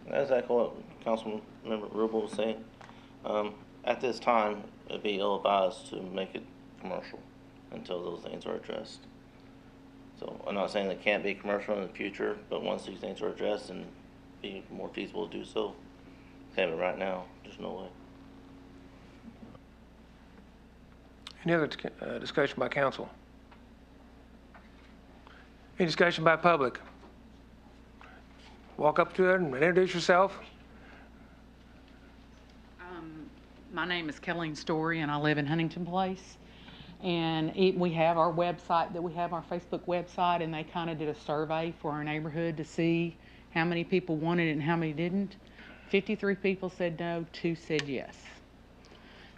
That's exactly what Councilmember Rubel was saying. At this time, it'd be ill-advised to make it commercial until those things are addressed. So I'm not saying it can't be commercial in the future, but once these things are addressed and be more feasible to do so, have it right now, there's no way. Any other discussion by council? Any discussion by public? Walk up to it and introduce yourself. My name is Colleen Story, and I live in Huntington Place. And we have our website, that we have our Facebook website, and they kind of did a survey for our neighborhood to see how many people wanted it and how many didn't. 53 people said no, 2 said yes.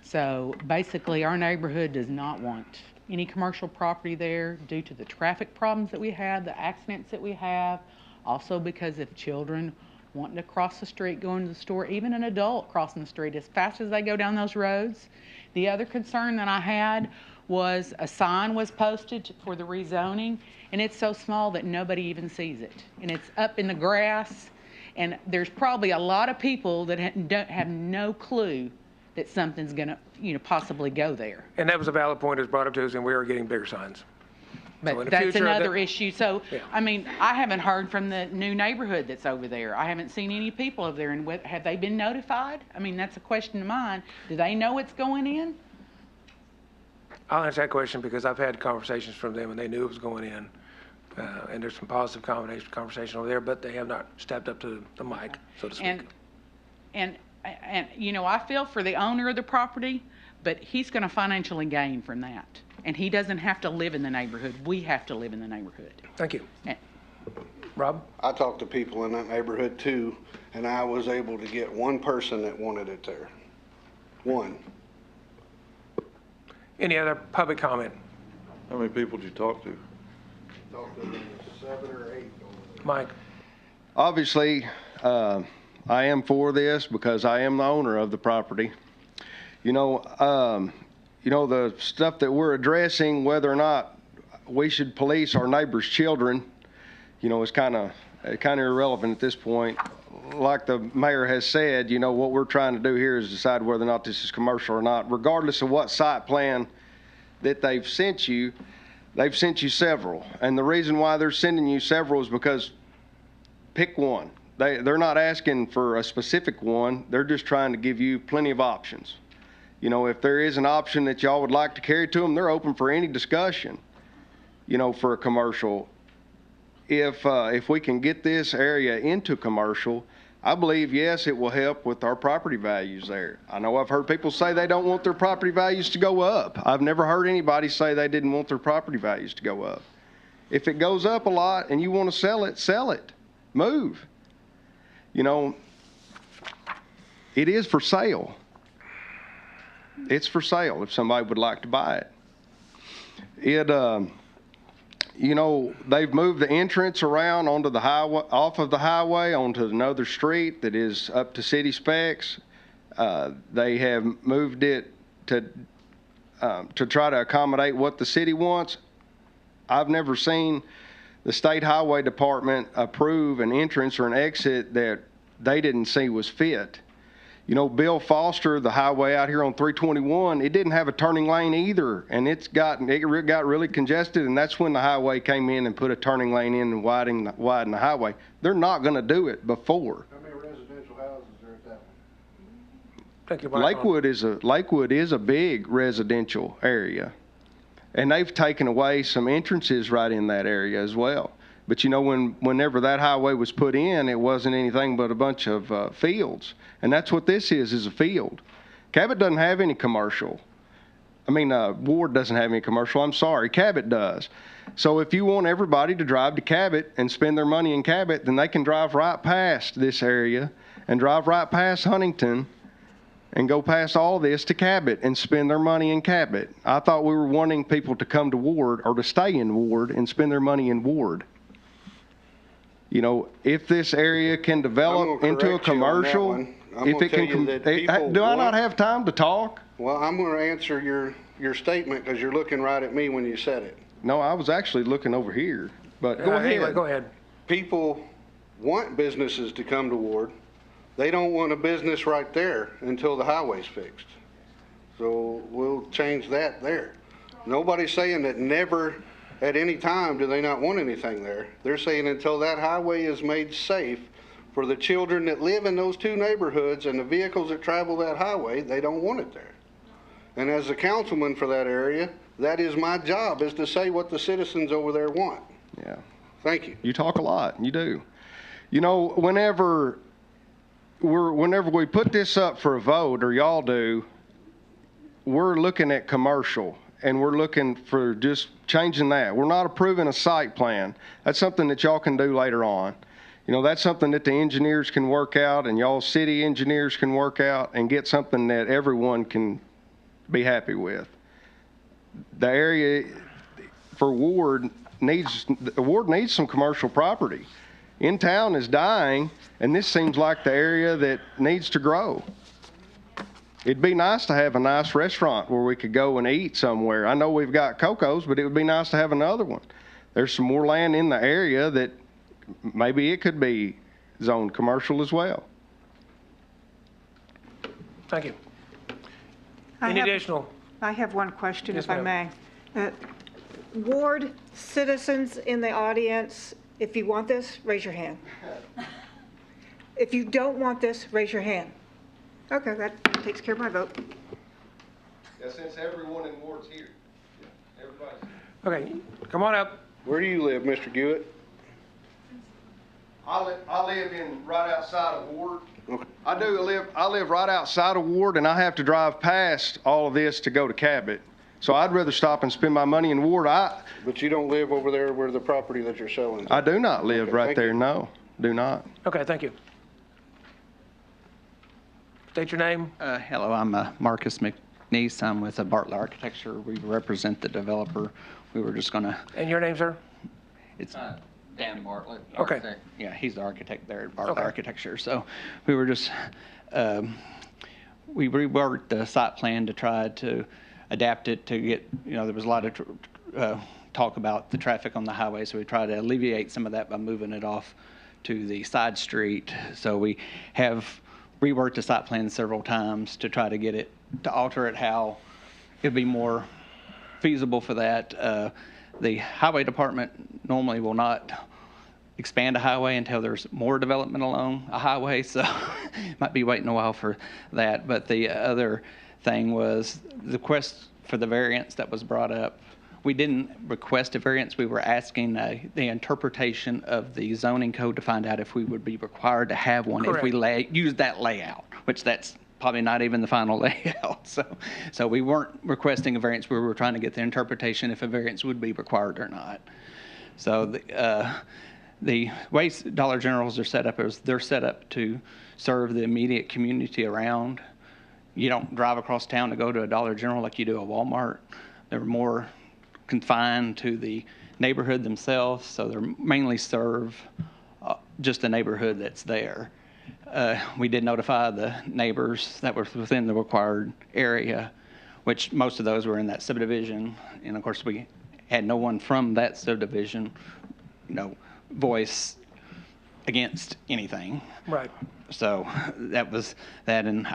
So basically, our neighborhood does not want any commercial property there due to the traffic problems that we have, the accidents that we have, also because of children wanting to cross the street, going to the store, even an adult crossing the street as fast as they go down those roads. The other concern that I had was a sign was posted for the rezoning, and it's so small that nobody even sees it. And it's up in the grass, and there's probably a lot of people that have no clue that something's going to, possibly go there. And that was a valid point that was brought up to us, and we are getting bigger signs. So in But the that's future, another issue. So, Yeah. I mean, I haven't heard from the new neighborhood that's over there. I haven't seen any people over there. And have they been notified? I mean, that's a question of mine. Do they know what's going in? I'll answer that question because I've had conversations from them and they knew it was going in. And there's some positive conversation over there, but they have not stepped up to the mic, so to speak. And I feel for the owner of the property, but he's going to financially gain from that. And he doesn't have to live in the neighborhood. We have to live in the neighborhood. Thank you. And- Rob? I talked to people in that neighborhood too, and I was able to get one person that wanted it there. One. Any other public comment? How many people did you talk to? Talked to 7 or 8. Mike? Obviously, I am for this because I am the owner of the property. The stuff that we're addressing, whether or not we should police our neighbors' children, is kind of irrelevant at this point. Like the mayor has said, what we're trying to do here is decide whether or not this is commercial or not. Regardless of what site plan that they've sent you several. And the reason why they're sending you several is because pick one. They're not asking for a specific one. They're just trying to give you plenty of options. If there is an option that y'all would like to carry to them, they're open for any discussion, for a commercial. If we can get this area into commercial, I believe, yes, it will help with our property values there. I know I've heard people say they don't want their property values to go up. I've never heard anybody say they didn't want their property values to go up. If it goes up a lot and you want to sell it, sell it. Move. It is for sale. It's for sale if somebody would like to buy it. They've moved the entrance around onto the highway, off of the highway onto another street that is up to city specs. They have moved it to try to accommodate what the city wants. I've never seen the state highway department approve an entrance or an exit that they didn't see was fit. Bill Foster, the highway out here on 321, it didn't have a turning lane either, and it got really congested, and that's when the highway came in and put a turning lane in and widen the highway. They're not going to do it before. How many residential houses are at that one? Thank you, Mike. Lakewood is a big residential area, and they've taken away some entrances right in that area as well. But whenever that highway was put in, it wasn't anything but a bunch of fields. And that's what this is a field. Cabot doesn't have any commercial. Ward doesn't have any commercial. I'm sorry, Cabot does. So if you want everybody to drive to Cabot and spend their money in Cabot, then they can drive right past this area and drive right past Huntington and go past all this to Cabot and spend their money in Cabot. I thought we were wanting people to come to Ward or to stay in Ward and spend their money in Ward. You know, if this area can develop gonna into a correct you on that commercial, one. I'm if gonna it can, tell you that people do I not want- have time to talk? Well, I'm going to answer your statement because you're looking right at me when you said it. No, I was actually looking over here, but go Anyway, ahead. go ahead. People want businesses to come to Ward. They don't want a business right there until the highway's fixed. So we'll change that there. Nobody's saying that never at any time do they not want anything there. They're saying until that highway is made safe for the children that live in those two neighborhoods and the vehicles that travel that highway, they don't want it there. And as a councilman for that area, that is my job, is to say what the citizens over there want. Yeah. Thank you. You talk a lot, you do. You know, whenever we put this up for a vote, or y'all do, we're looking at commercial, and we're looking for just changing that. We're not approving a site plan. That's something that y'all can do later on. You know, that's something that the engineers can work out, and y'all city engineers can work out and get something that everyone can be happy with. The area for Ward needs some commercial property. In town is dying, and this seems like the area that needs to grow. It'd be nice to have a nice restaurant where we could go and eat somewhere. I know we've got Coco's, but it would be nice to have another one. There's some more land in the area that maybe it could be zoned commercial as well. Thank you. I Any have- additional? I have one question, Yes, if I may. ma'am. Ward citizens in the audience, if you want this, raise your hand. If you don't want this, raise your hand. Okay, that takes care of my vote. Yeah, since everyone in Ward's here. Everybody's Okay, come on up. Where do you live, Mr. Gewitt? I live in right outside of Ward. Okay. I live right outside of Ward, and I have to drive past all of this to go to Cabot. So I'd rather stop and spend my money in Ward. But you don't live over there where the property that you're selling is? I do not live Okay, right thank there, you. no, do not. Okay, thank you. State your name. Hello, I'm Marcus McNeese. I'm with Bartlett Architecture. We represent the developer. We were just gonna, And your name, sir? it's Dan Bartlett. Okay. architect. Yeah, he's the architect there at Bartlett Okay. Architecture. So we were just, we reworked the site plan to try to adapt it to get, there was a lot of talk about the traffic on the highway, so we tried to alleviate some of that by moving it off to the side street. So we have reworked the site plan several times to try to get it, to alter it how it'd be more feasible for that. The highway department normally will not expand a highway until there's more development along a highway, so might be waiting a while for that. But the other thing was the request for the variance that was brought up. We didn't request a variance. We were asking the interpretation of the zoning code to find out if we would be required to have one if we use that layout, which that's probably not even the final layout. So we weren't requesting a variance. We were trying to get the interpretation if a variance would be required or not. So the way Dollar Generals are set up is they're set up to serve the immediate community around. You don't drive across town to go to a Dollar General like you do a Walmart. They're more confined to the neighborhood themselves, so they're mainly serve just the neighborhood that's there. We did notify the neighbors that were within the required area, which most of those were in that subdivision. And of course, we had no one from that subdivision, voice against anything. Right. So that was that, and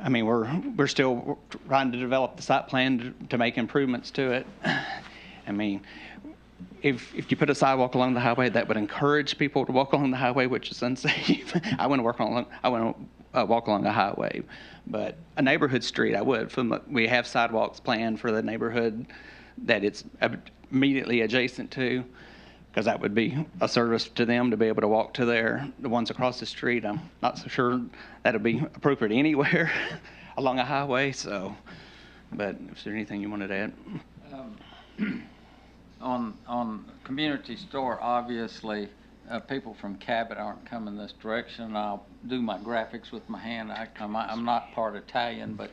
I mean, we're still trying to develop the site plan to make improvements to it. I mean, if you put a sidewalk along the highway, that would encourage people to walk along the highway, which is unsafe. I want to walk along a highway, but a neighborhood street, I would. We have sidewalks planned for the neighborhood that it's immediately adjacent to, because that would be a service to them to be able to walk to the ones across the street. I'm not so sure that'd be appropriate anywhere along a highway. So, but is there anything you wanted to add? On community store, obviously, people from Cabot aren't coming this direction. I'll do my graphics with my hand. I'm not part Italian, but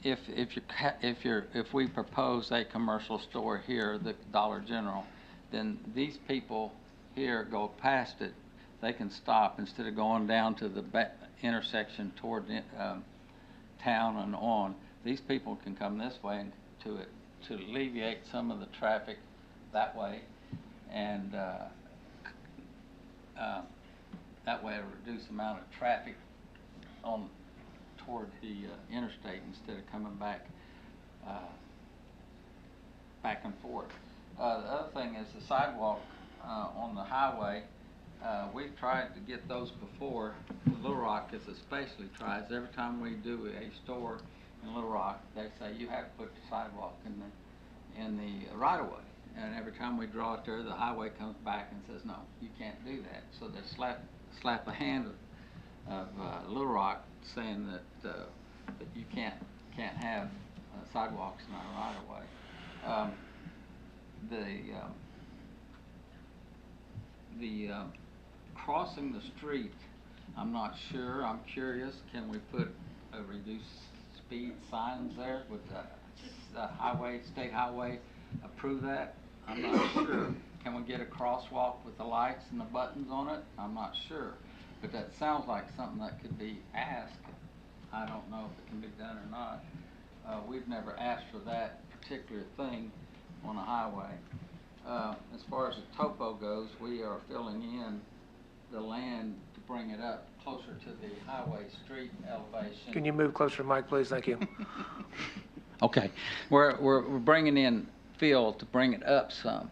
if we propose a commercial store here, the Dollar General, then these people here go past it, they can stop instead of going down to the intersection toward the, town and on. These people can come this way and to alleviate some of the traffic that way, and that way it'll reduce the amount of traffic on toward the interstate instead of coming back and forth. The other thing is the sidewalk on the highway. We've tried to get those before. Little Rock is especially tries. Every time we do a store in Little Rock, they say you have to put the sidewalk in the right of way. And every time we draw it there, the highway comes back and says, no, you can't do that. So they slap the hand of Little Rock saying that you can't have sidewalks in our right of way. The crossing the street, I'm not sure. I'm curious. Can we put a reduced speed signs there? Would the highway, state highway, approve that? I'm not sure. Can we get a crosswalk with the lights and the buttons on it? I'm not sure. But that sounds like something that could be asked. I don't know if it can be done or not. We've never asked for that particular thing on a highway. As far as the topo goes, we are filling in the land to bring it up closer to the highway street elevation. Can you move closer to the mic, please? Thank you. Okay, we're bringing in fill to bring it up some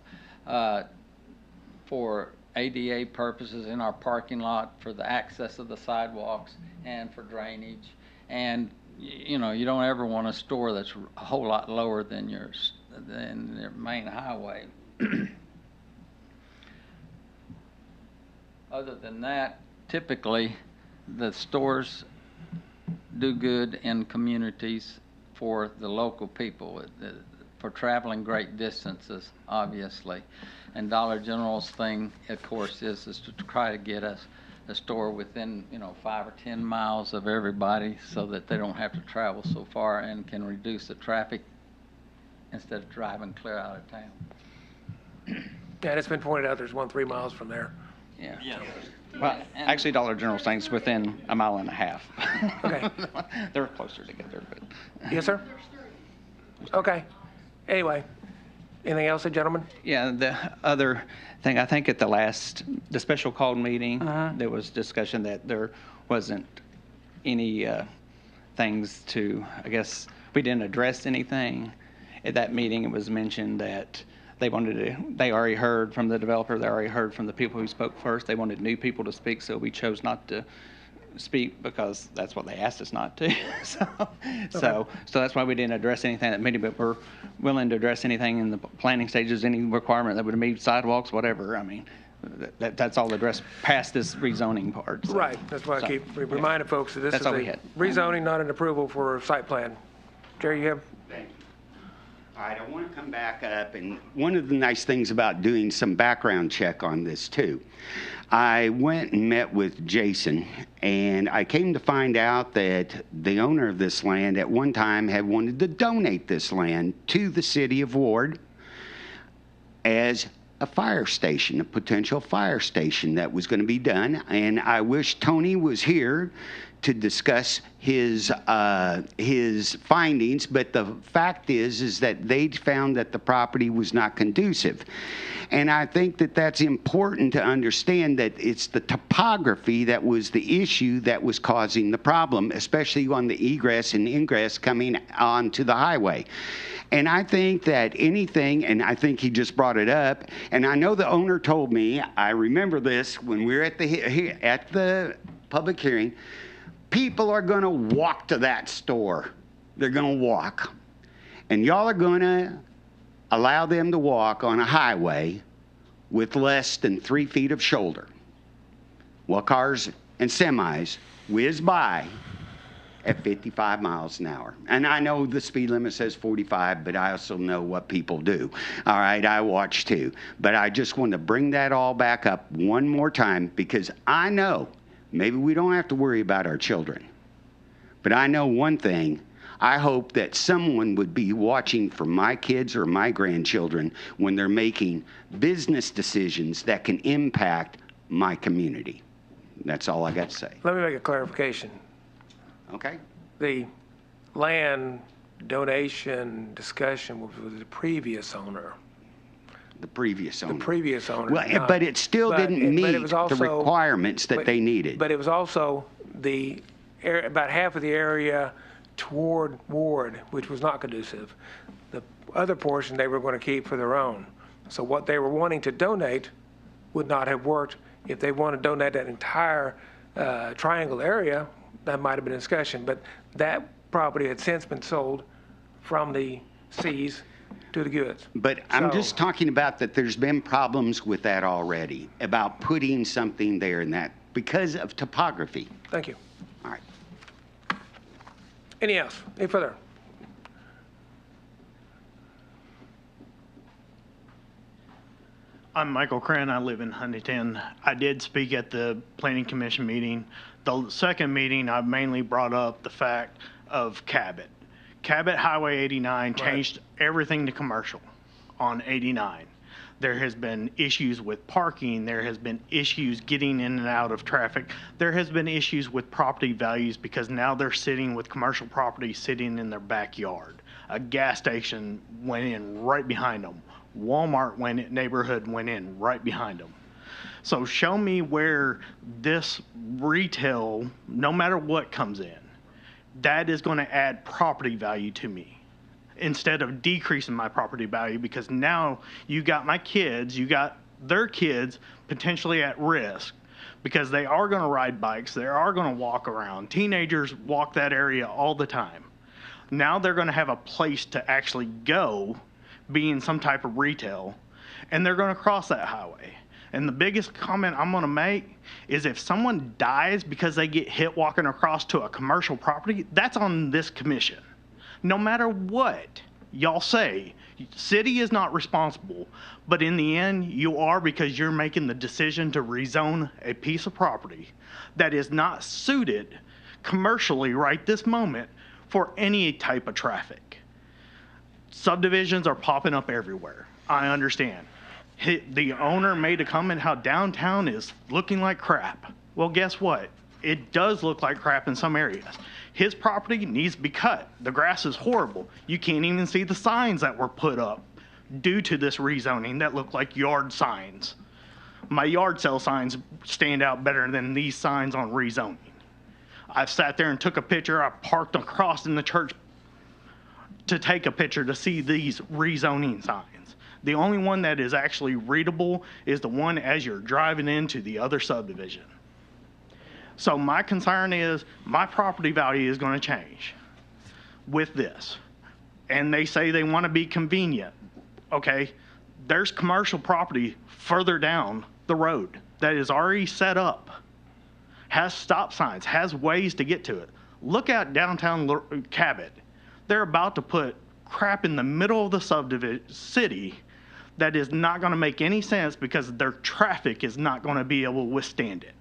for ADA purposes in our parking lot, for the access of the sidewalks, and for drainage. And you know, you don't ever want a store that's a whole lot lower than your main highway. Other than that, typically the stores do good in communities for the local people, for traveling great distances, obviously. And Dollar General's thing, of course, is to try to get us a store within, 5 or 10 miles of everybody so that they don't have to travel so far and can reduce the traffic instead of driving clear out of town. Yeah, and it's been pointed out there's one 3 miles from there. Yeah. Well, actually, Dollar General's thing's within a mile and a half. Okay. They're closer together, but. Yes, sir? Okay. Anyway, anything else, gentlemen? Yeah, the other thing, I think at the special call meeting, there was discussion that there wasn't any things to, I guess, we didn't address anything. At that meeting, it was mentioned that they already heard from the developer, they already heard from the people who spoke first. They wanted new people to speak, so we chose not to speak because that's what they asked us not to. So that's why we didn't address anything at that meeting, but we're willing to address anything in the planning stages, any requirement that would meet sidewalks, whatever. I mean, that's all addressed past this rezoning part. So. Right. That's why I keep reminding folks that this is a rezoning, not an approval for a site plan. Jerry, you have? Thank you. All right, I want to come back up, and one of the nice things about doing some background check on this too, I went and met with Jason, and I came to find out that the owner of this land at one time had wanted to donate this land to the city of Ward as a fire station, a potential fire station that was going to be done. And I wish Tony was here to discuss his findings, but the fact is that they found that the property was not conducive. And I think that that's important to understand, that it's the topography that was the issue that was causing the problem, especially on the egress and ingress coming onto the highway. And I think that anything, and I think he just brought it up, and I know the owner told me, I remember this when we were at the public hearing, people are going to walk to that store. They're going to walk. And y'all are going to allow them to walk on a highway with less than 3 feet of shoulder, while cars and semis whiz by at 55 miles an hour. And I know the speed limit says 45, but I also know what people do. All right, I watch too. But I just want to bring that all back up one more time, because I know maybe we don't have to worry about our children. But I know one thing, I hope that someone would be watching for my kids or my grandchildren when they're making business decisions that can impact my community. That's all I got to say. Let me make a clarification. Okay? The land donation discussion was with the previous owner. The previous owner. The previous owner. Well, did not. but it still didn't but meet it was also- the requirements that they needed. But it was also about half of the area toward Ward, which was not conducive. The other portion they were going to keep for their own. So what they were wanting to donate would not have worked. If they want to donate that entire triangle area, that might have been a discussion. But that property had since been sold from the C's to the Goods. But I'm So- just talking about that there's been problems with that already, about putting something there and that, because of topography. Thank you. All right. Any else? Any further? I'm Michael Cran. I live in Huntington. I did speak at the Planning Commission meeting. The second meeting, I mainly brought up the fact of Cabot. Cabot Highway 89 changed everything to commercial on 89. There has been issues with parking. There has been issues getting in and out of traffic. There has been issues with property values because now they're sitting with commercial property sitting in their backyard. A gas station went in right behind them. Walmart neighborhood went in right behind them. So show me where this retail, no matter what comes in, that is going to add property value to me instead of decreasing my property value, because now you got my kids, you got their kids potentially at risk because they are going to ride bikes, they are going to walk around. Teenagers walk that area all the time. Now they're going to have a place to actually go, be in some type of retail, and they're going to cross that highway. And the biggest comment I'm going to make is if someone dies because they get hit walking across to a commercial property, that's on this commission. No matter what y'all say, city is not responsible, but in the end, you are, because you're making the decision to rezone a piece of property that is not suited commercially right this moment for any type of traffic. Subdivisions are popping up everywhere. I understand. The owner made a comment how downtown is looking like crap. Well, guess what? It does look like crap in some areas. His property needs to be cut. The grass is horrible. You can't even see the signs that were put up due to this rezoning that look like yard signs. My yard sale signs stand out better than these signs on rezoning. I've sat there and took a picture. I parked across in the church to take a picture to see these rezoning signs. The only one that is actually readable is the one as you're driving into the other subdivision. So my concern is my property value is going to change with this. And they say they want to be convenient. Okay, there's commercial property further down the road that is already set up, has stop signs, has ways to get to it. Look at downtown Cabot. They're about to put crap in the middle of the city that is not going to make any sense because their traffic is not going to be able to withstand it.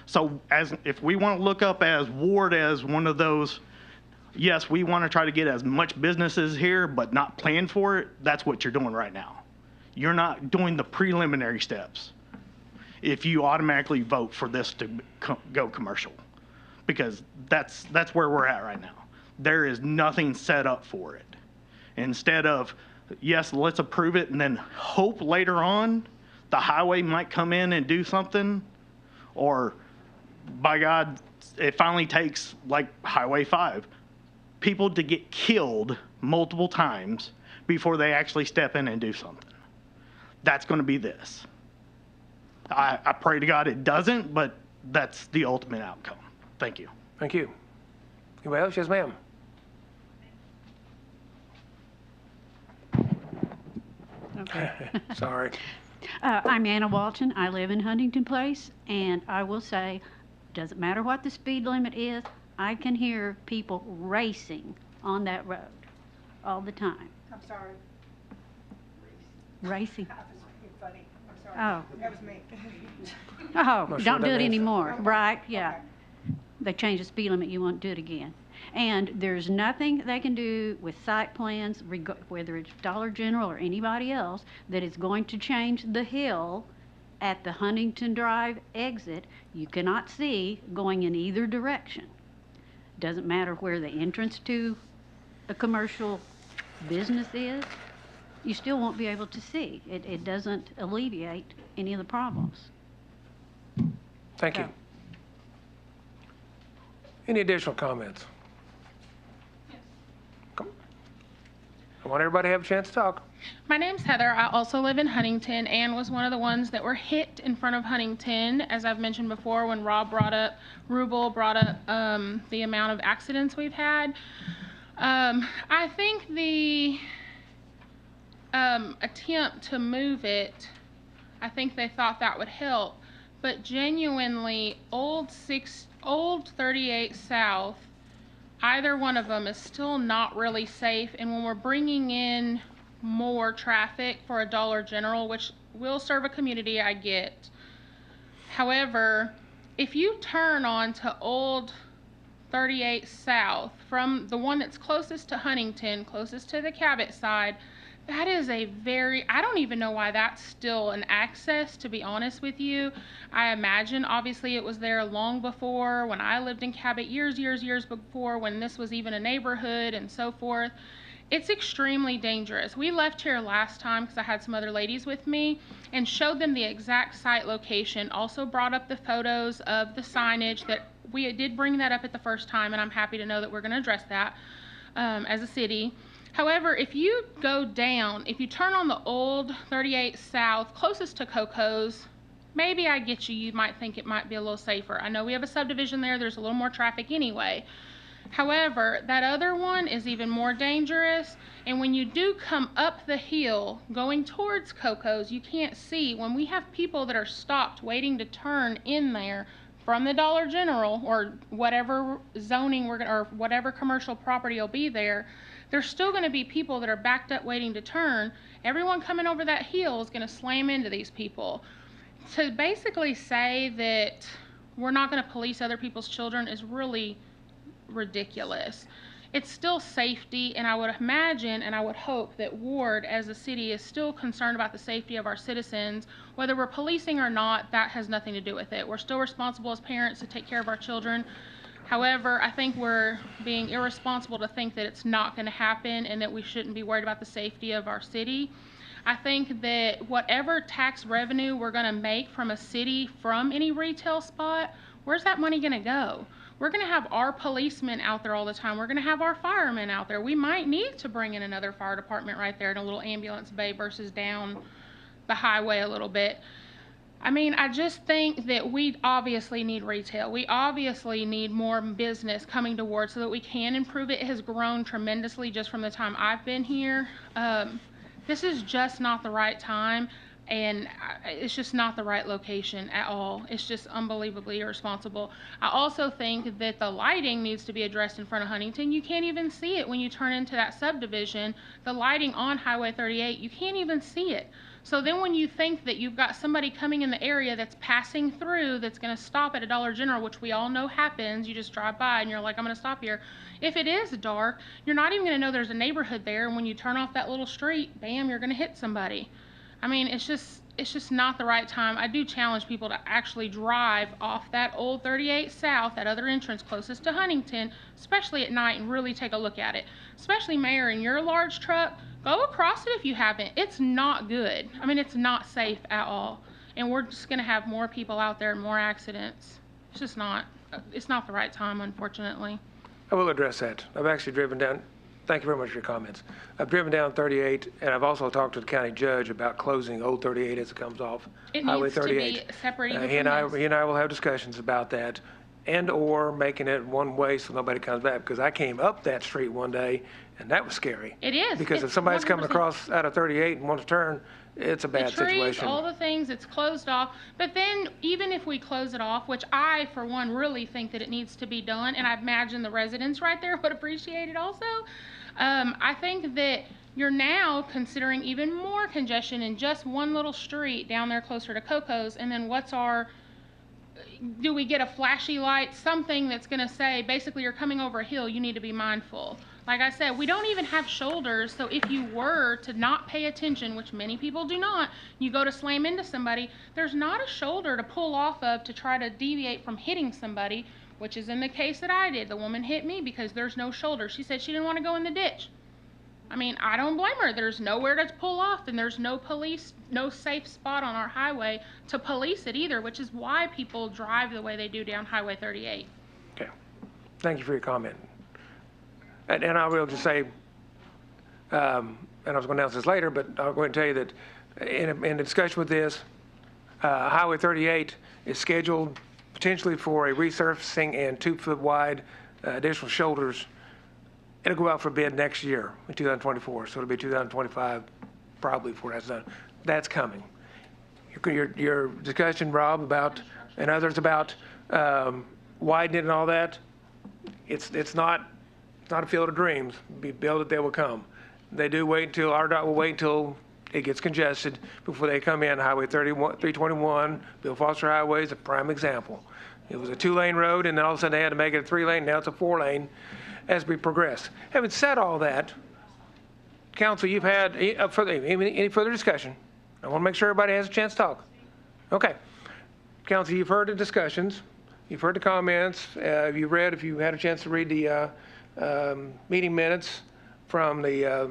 So if we want to look up as Ward as one of those, yes, we want to try to get as much businesses here, but not plan for it, that's what you're doing right now. You're not doing the preliminary steps if you automatically vote for this to go commercial, because that's where we're at right now. There is nothing set up for it. Instead of, yes, let's approve it and then hope later on the highway might come in and do something, or by God, it finally takes, like Highway 5, people to get killed multiple times before they actually step in and do something. That's going to be this. I pray to God it doesn't, but that's the ultimate outcome. Thank you. Thank you. Anybody else? Yes, ma'am. Okay. Sorry. I'm Anna Walton. I live in Huntington Place, and I will say, doesn't matter what the speed limit is, I can hear people racing on that road all the time. I'm sorry. Racing. Funny. I'm sorry. Oh. That was me. Oh, Not sure don't that do it means. anymore, right? Yeah. They changed the speed limit, you won't do it again. And there's nothing they can do with site plans, whether it's Dollar General or anybody else, that is going to change the hill at the Huntington Drive exit. You cannot see going in either direction. Doesn't matter where the entrance to a commercial business is, you still won't be able to see. It doesn't alleviate any of the problems. Thank you. Any additional comments? Come. I want everybody to have a chance to talk. My name's Heather. I also live in Huntington and was one of the ones that were hit in front of Huntington, as I've mentioned before when Rubel brought up the amount of accidents we've had. I think the attempt to move it, I think they thought that would help, but genuinely, old 38 South, either one of them is still not really safe, and when we're bringing in more traffic for a Dollar General, which will serve a community, I get. However, if you turn on to old 38 South, from the one that's closest to Huntington, closest to the Cabot side, that is a I don't even know why that's still an access, to be honest with you. I imagine, obviously, it was there long before, when I lived in Cabot, years before, when this was even a neighborhood and so forth. It's extremely dangerous. We left here last time because I had some other ladies with me and showed them the exact site location, also brought up the photos of the signage that we did bring that up at the first time, and I'm happy to know that we're going to address that as a city. However, if you go down, if you turn on the old 38 South, closest to Coco's, maybe I get you, you might think it might be a little safer. I know we have a subdivision there, there's a little more traffic anyway. However, that other one is even more dangerous, and when you do come up the hill going towards Coco's, you can't see. When we have people that are stopped waiting to turn in there from the Dollar General or whatever zoning or whatever commercial property will be there, there's still going to be people that are backed up waiting to turn. Everyone coming over that hill is going to slam into these people. To basically say that we're not going to police other people's children is really ridiculous. It's still safety, and I would imagine and I would hope that Ward as a city is still concerned about the safety of our citizens. Whether we're policing or not, that has nothing to do with it. We're still responsible as parents to take care of our children. However, I think we're being irresponsible to think that it's not going to happen and that we shouldn't be worried about the safety of our city. I think that whatever tax revenue we're going to make from a city from any retail spot, where's that money going to go? We're going to have our policemen out there all the time. We're going to have our firemen out there. We might need to bring in another fire department right there in a little ambulance bay versus down the highway a little bit. I mean, I just think that we obviously need retail. We obviously need more business coming to Ward so that we can improve it. It has grown tremendously just from the time I've been here. This is just not the right time, and it's just not the right location at all. It's just unbelievably irresponsible. I also think that the lighting needs to be addressed in front of Huntington. You can't even see it when you turn into that subdivision. The lighting on Highway 38, you can't even see it. So then when you think that you've got somebody coming in the area that's passing through that's going to stop at a Dollar General, which we all know happens, you just drive by and you're like, I'm going to stop here. If it is dark, you're not even going to know there's a neighborhood there, and when you turn off that little street, bam, you're going to hit somebody. I mean, it's just not the right time. I do challenge people to actually drive off that old 38 South, that other entrance closest to Huntington, especially at night, and really take a look at it. Especially, Mayor, in your large truck, go across it if you haven't. It's not good. I mean, it's not safe at all. And we're just going to have more people out there and more accidents. It's just not, it's not the right time, unfortunately. I will address that. I've actually driven down, thank you very much for your comments. I've driven down 38, and I've also talked to the county judge about closing old 38 as it comes off Highway 38. It needs to be separated from this. He and I will have discussions about that, and or making it one way so nobody comes back, because I came up that street one day, and that was scary. It is. Because if somebody's coming across out of 38 and wants to turn, it's a bad situation. The trees, all the things, it's closed off. But then, even if we close it off, which I, for one, really think that it needs to be done, and I imagine the residents right there would appreciate it also, I think that you're now considering even more congestion in just one little street down there closer to Coco's, and then what's our, do we get a flashy light, something that's going to say, basically, you're coming over a hill, you need to be mindful. Like I said, we don't even have shoulders, so if you were to not pay attention, which many people do not, you go to slam into somebody, there's not a shoulder to pull off of to try to deviate from hitting somebody, which is in the case that I did. The woman hit me because there's no shoulder. She said she didn't want to go in the ditch. I mean, I don't blame her. There's nowhere to pull off, and there's no police, no safe spot on our highway to police it either, which is why people drive the way they do down Highway 38. Okay. Thank you for your comment. And I will just say, and I was going to announce this later, but I'll go ahead and tell you that in a discussion with this, Highway 38 is scheduled potentially for a resurfacing and 2-foot wide additional shoulders. It'll go out for bid next year in 2024, so it'll be 2025 probably before that's done. That's coming. Your discussion, Rob, about, and others about widening and all that, it's not a field of dreams. Be built it, they will come. They do wait until, RDOT will wait until it gets congested before they come in. Highway 321, Bill Foster Highway is a prime example. It was a 2-lane road, and then all of a sudden they had to make it a 3-lane. Now it's a 4-lane as we progress. Having said all that, Council, you've had any further discussion? I want to make sure everybody has a chance to talk. Okay. Council, you've heard the discussions. You've heard the comments. If you had a chance to read the meeting minutes from the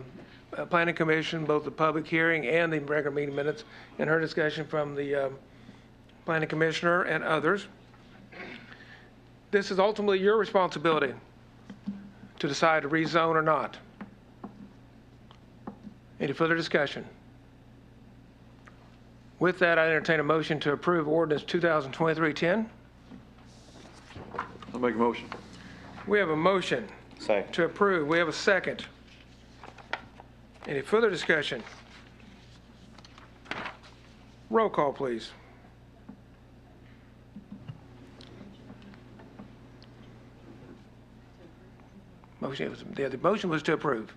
Planning Commission, both the public hearing and the regular meeting minutes, and heard discussion from the Planning Commissioner and others. This is ultimately your responsibility to decide to rezone or not. Any further discussion? With that, I entertain a motion to approve ordinance 2023-10. I'll make a motion. We have a motion to approve. We have a second. Any further discussion? Roll call, please. The motion was to approve.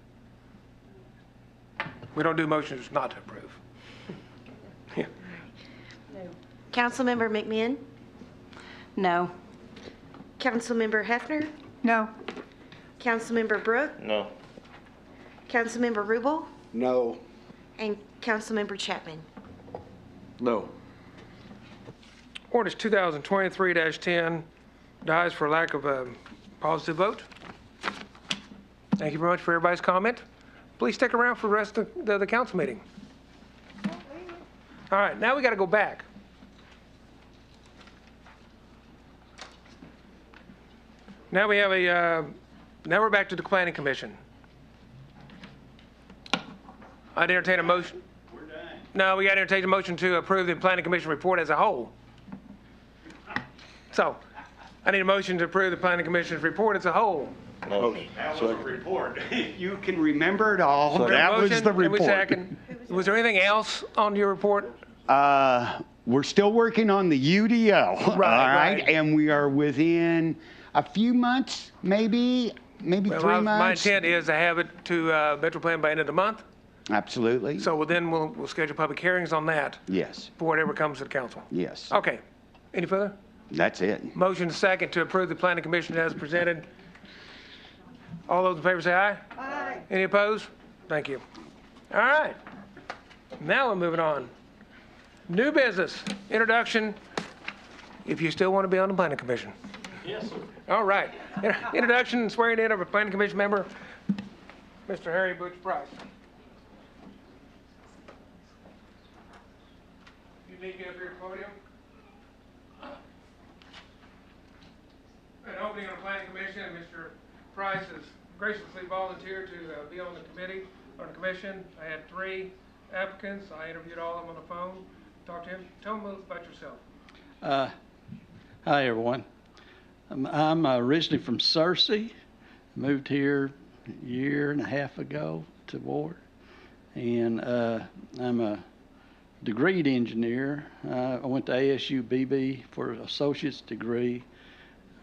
We don't do motions not to approve. Yeah. Councilmember McMinn? No. Councilmember Hefner? No. Councilmember Brooke? No. Councilmember Rubel? No. And Councilmember Chapman? No. Ordinance 2023-10 dies for lack of a positive vote. Thank you very much for everybody's comment. Please stick around for the rest of the council meeting. All right, now we got to go back. Now we have now we're back to the Planning Commission. I'd entertain a motion. We're done. No, we got to entertain a motion to approve the Planning Commission report as a whole. So, I need a motion to approve the Planning Commission's report as a whole. That was a report. You can remember it all. So that was the report. Was there anything else on your report? We're still working on the UDO. Right. And we are within a few months, maybe 3 months. My intent is to have it to Metro Plan by end of the month. Absolutely. So then we'll schedule public hearings on that. Yes. For whatever comes to the council. Yes. Okay. Any further? That's it. Motion second to approve the Planning Commission as presented. All those in favor say aye. Aye. Any opposed? Thank you. All right. Now we're moving on. New business, introduction, if you still want to be on the Planning Commission. Yes, sir. All right. Introduction and swearing in of a Planning Commission member, Mr. Harry Butch Price. You need to get up here at the podium. An opening on the Planning Commission, Mr. Price has graciously volunteered to be on the committee, on the commission. I had 3 applicants. I interviewed all of them on the phone, talked to him. Tell them a little about yourself. Hi, everyone. I'm originally from Searcy. Moved here a year and a half ago to Ward. And I'm a degreed engineer. I went to ASU BB for an associate's degree.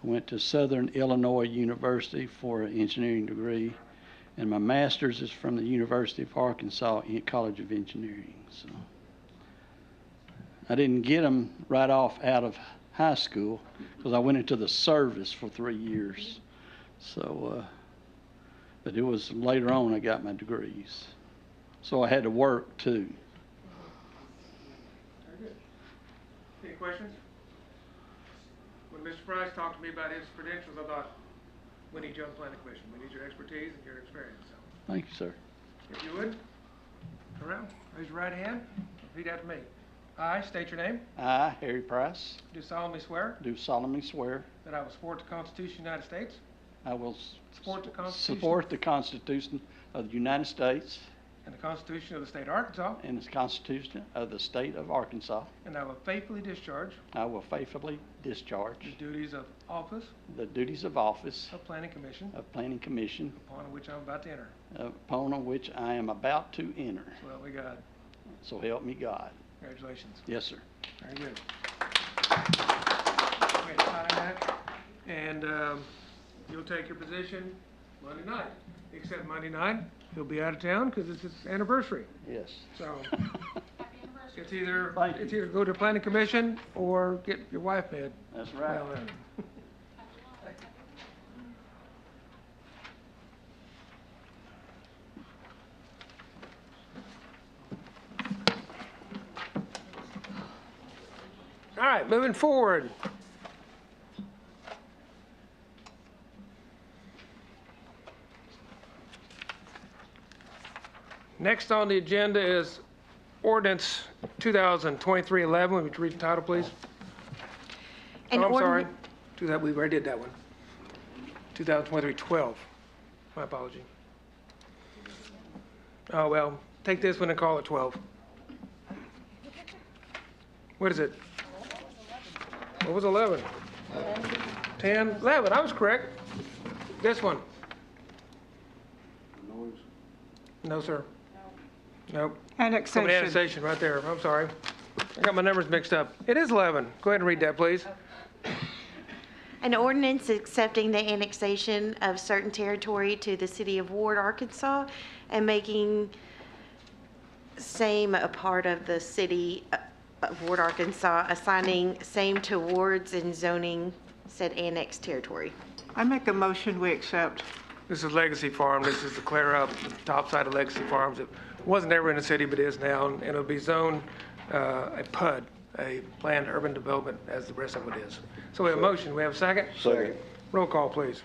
Went to Southern Illinois University for an engineering degree, and my master's is from the University of Arkansas College of Engineering. So I didn't get them right off out of high school because I went into the service for 3 years. So, but it was later on I got my degrees. So I had to work too. Very good. Any questions? When Mr. Price talked to me about his credentials, I thought, we need you on the planning commission. We need your expertise and your experience. So, Thank you, sir. if you would, turn around, raise your right hand, repeat after me. I state your name. I, Harry Price, Do solemnly swear do solemnly swear that I will support the Constitution of the United States, I will support the Constitution, support the Constitution of the United States and the Constitution of the State of Arkansas, and the Constitution of the State of Arkansas. and I will faithfully discharge I will faithfully the discharge duties of office the duties of office of Planning Commission of Planning Commission upon which I'm about to enter. upon which I am about to enter. So help me God. So help me God. Congratulations. Yes, sir. Very good. Okay, sign that. And you'll take your position Monday night. Except Monday night, he'll be out of town because it's his anniversary. Yes. So it's either go to planning commission or get your wife mad. That's right. Well, all right, moving forward. Next on the agenda is ordinance 2023-11. Would you read the title, please? An Oh, I'm sorry. ordin- We already did that one. 2023-12. My apology. Oh, well, take this one and call it 12. What is it? What was 11? 10, 11. I was correct. This one. No, sir. Nope. Annexation. Annexation, right there. I'm sorry. I got my numbers mixed up. It is 11. Go ahead and read that, please. An ordinance accepting the annexation of certain territory to the city of Ward, Arkansas, and making same a part of the city of Ward, Arkansas, assigning same to wards and zoning said annexed territory. I make a motion, we accept. This is Legacy Farm. This is the clear up top side of Legacy Farms. It wasn't ever in the city, but is now, and it'll be zoned a PUD, a planned urban development, as the rest of it is. So we have a motion. We have a second? Second. Roll call, please.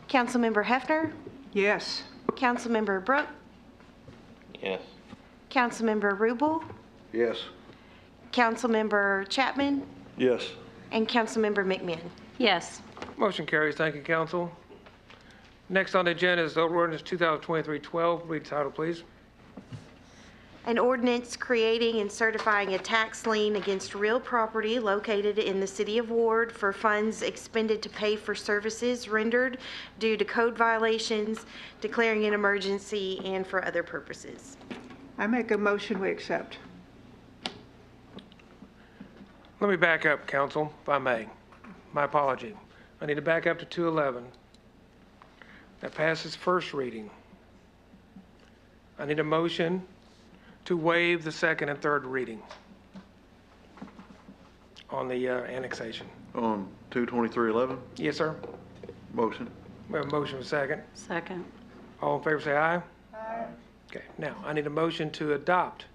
Councilmember Hefner, Yes. Councilmember Brooke, Yes. Councilmember Rubel, Yes. Councilmember Chapman, Yes. and Councilmember McMahon. Yes. Motion carries. Thank you, council. Next on the agenda is ordinance 2023-12. Read the title, please. An ordinance creating and certifying a tax lien against real property located in the city of Ward for funds expended to pay for services rendered due to code violations, declaring an emergency, and for other purposes. I make a motion, we accept. Let me back up, council, if I may. My apology. I need to back up to 211. That passes first reading. I need a motion to waive the second and third reading on the annexation. On 22311, Yes, sir. motion. We have a motion for second. Second. All in favor, say aye. Aye. Okay, now, I need a motion to adopt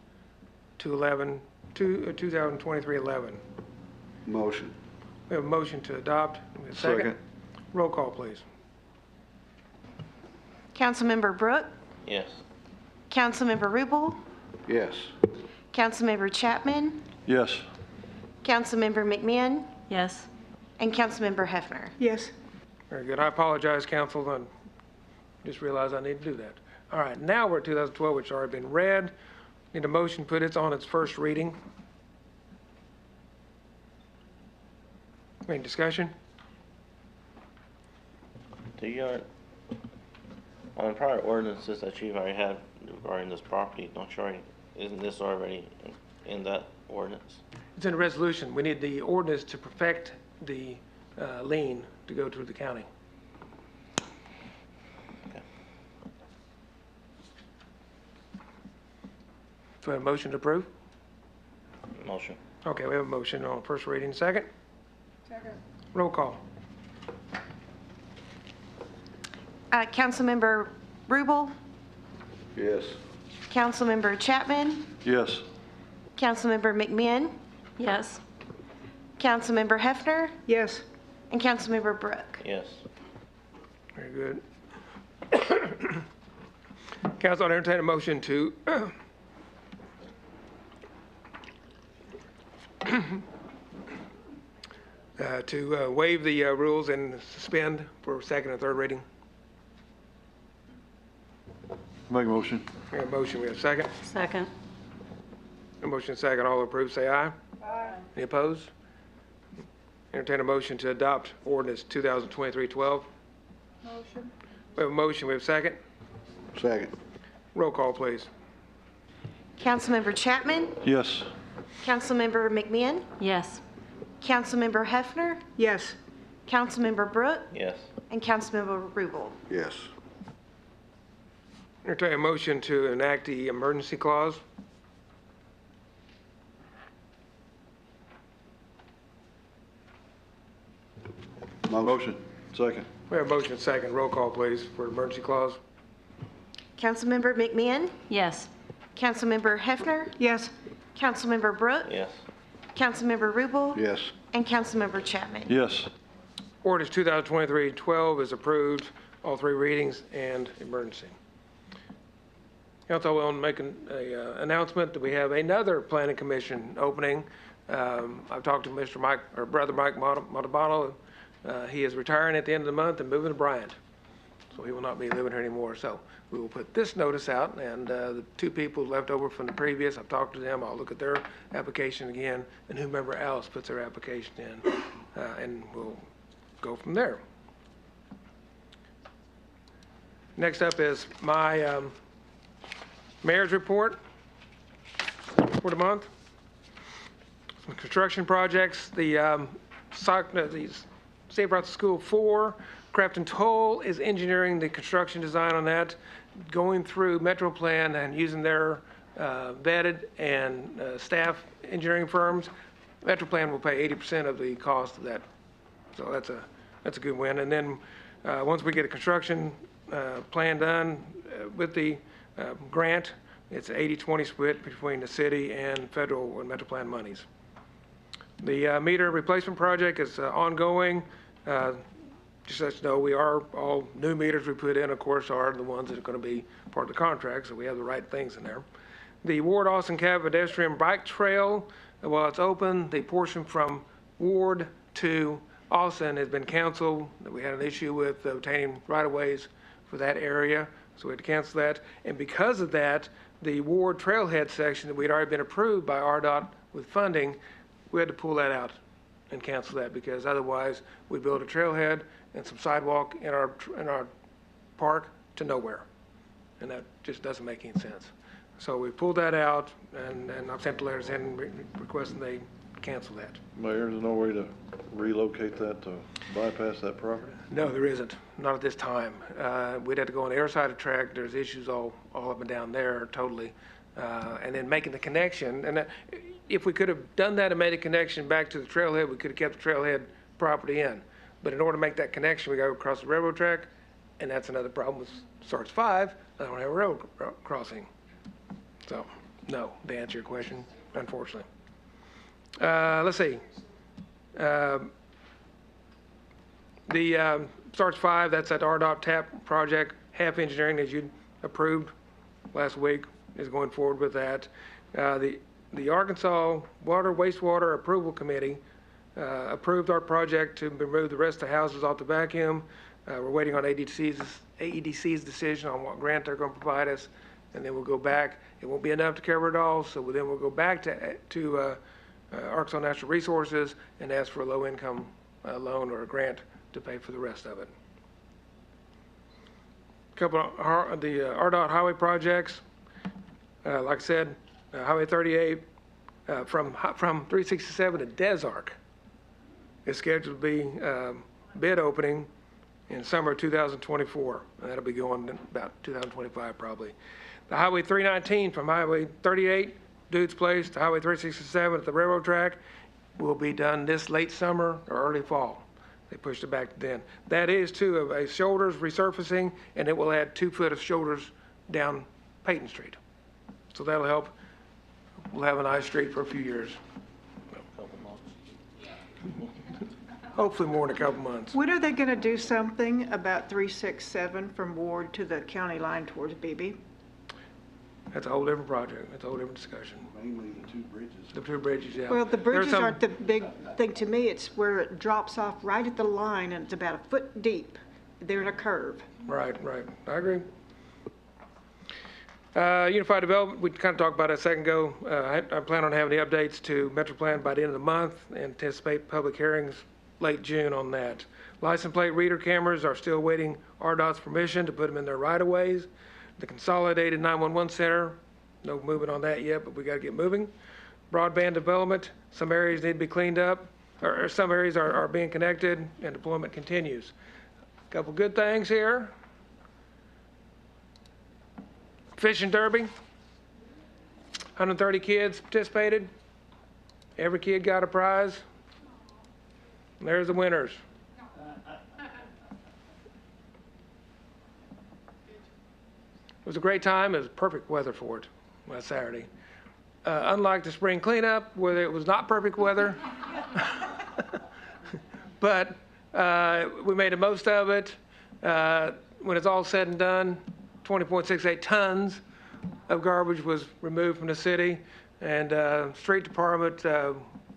2023-11. Motion. We have a motion to adopt. We have a second. Second. Roll call, please. Councilmember Brooke, Yes. Councilmember Rubel, Yes. Councilmember Chapman, Yes. Councilmember McMahon, Yes. and Councilmember Hefner. Yes. Very good. I apologize, council. I just realized I need to do that. All right, now we're at 2012, which has already been read. Need a motion, put it on its first reading. Any discussion? Do you, on prior ordinances that you've already had regarding this property, don't you already, isn't this already in that ordinance? It's in a resolution. We need the ordinance to perfect the lien to go to the county. So we have a motion to approve? Motion. Okay, we have a motion on first reading. Second? Second. Roll call. Councilmember Rubel, Yes. Councilmember Chapman, Yes. Councilmember McMahon, Yes. Councilmember Hefner, Yes. and Councilmember Brooke. Yes. Very good. Council, I entertain a motion to waive the rules and suspend for second and third reading. Make a motion. We have a motion, we have a second. Second. A motion second, all approve, say aye. Aye. Any opposed? Entertain a motion to adopt ordinance 2023-12. Motion. We have a motion, we have a second. Second. Roll call, please. Councilmember Chapman, Yes. Councilmember McMahon, Yes. Councilmember Hefner, Yes. Councilmember Brooke, Yes. and Councilmember Rubel. Yes. Entertain a motion to enact the emergency clause. Motion. Second. We have a motion second. Roll call, please, for emergency clause. Councilmember McMahon, Yes. Councilmember Hefner, Yes. Councilmember Brooke, Yes. Councilmember Rubel, Yes. and Councilmember Chapman. Yes. Ordinance 2023-12 is approved, all three readings and emergency. Council, I will make an announcement that we have another planning commission opening. I've talked to Mr. Mike, or Brother Mike Montalbano. He is retiring at the end of the month and moving to Bryant, so he will not be living here anymore. So we will put this notice out, and the two people left over from the previous, I've talked to them. I'll look at their application again, and whomever else puts their application in, and we'll go from there. Next up is my mayor's report for the month. Some construction projects. The St. Francis School 4, Crafton Toll is engineering the construction design on that, going through Metro Plan and using their vetted and staff engineering firms. Metro Plan will pay 80% of the cost of that, so that's a good win. And then once we get a construction plan done with the grant, it's an 80-20 split between the city and federal and Metro Plan monies. The meter replacement project is ongoing. Just so you know, all new meters we put in, of course, are the ones that are going to be part of the contract, so we have the right things in there. The Ward Austin Cab pedestrian bike trail, while it's open, the portion from Ward to Austin has been canceled. We had an issue with obtaining right-of-ways for that area, so we had to cancel that. And because of that, the Ward trailhead section that we'd already been approved by RDOT with funding, we had to pull that out and cancel that, because otherwise we build a trailhead and some sidewalk in our park to nowhere, and that just doesn't make any sense. So we pulled that out, and I've sent the letters in requesting they cancel that. Mayor, there's no way to relocate that to bypass that property? No, there isn't, not at this time. We'd have to go on the other side of the track. There's issues all up and down there totally. And then making the connection, and if we could have done that and made a connection back to the trailhead, we could have kept the trailhead property in. But in order to make that connection, we got to go across the railroad track, and that's another problem with SARS 5. I don't have a railroad crossing. So, no, to answer your question, unfortunately. Let's see. The SARS 5, that's that RDOT TAP project, half engineering as you approved last week, is going forward with that. The Arkansas Water Wastewater Approval Committee approved our project to remove the rest of the houses off the vacuum. We're waiting on AEDC's decision on what grant they're going to provide us, and then we'll go back. It won't be enough to cover it all, so then we'll go back to Arkansas Natural Resources and ask for a low-income loan or a grant to pay for the rest of it. A couple of the RDOT highway projects. Like I said, Highway 38 from 367 to Desark is scheduled to be bid opening in summer of 2024. And that'll be going about 2025 probably. The Highway 319 from Highway 38 Dude's Place to Highway 367 at the railroad track will be done this late summer or early fall. They pushed it back to then. That is too of a shoulders resurfacing, and it will add 2 foot of shoulders down Peyton Street. So that'll help. We'll have a nice street for a few years. Hopefully more in a couple months. When are they going to do something about 367 from Ward to the county line towards Beebe? That's a whole different project. That's a whole different discussion. Mainly the 2 bridges. The 2 bridges, yeah. Well, the There's bridges some- aren't the big thing to me. It's where it drops off right at the line and it's about a foot deep. They're in a curve. Right. I agree. Unified Development, we kind of talked about that a second ago. I plan on having the updates to Metro Plan by the end of the month. Anticipate public hearings late June on that. License plate reader cameras are still waiting RDOT's permission to put them in their right-of-ways. The Consolidated 911 Center, no movement on that yet, but we got to get moving. Broadband development, some areas need to be cleaned up, or some areas are being connected, and deployment continues. Couple good things here. Fishing Derby, 130 kids participated. Every kid got a prize. And there's the winners. It was a great time. It was perfect weather for it last Saturday. Unlike the spring cleanup, where it was not perfect weather, but we made the most of it. When it's all said and done, 20.68 tons of garbage was removed from the city, and street department,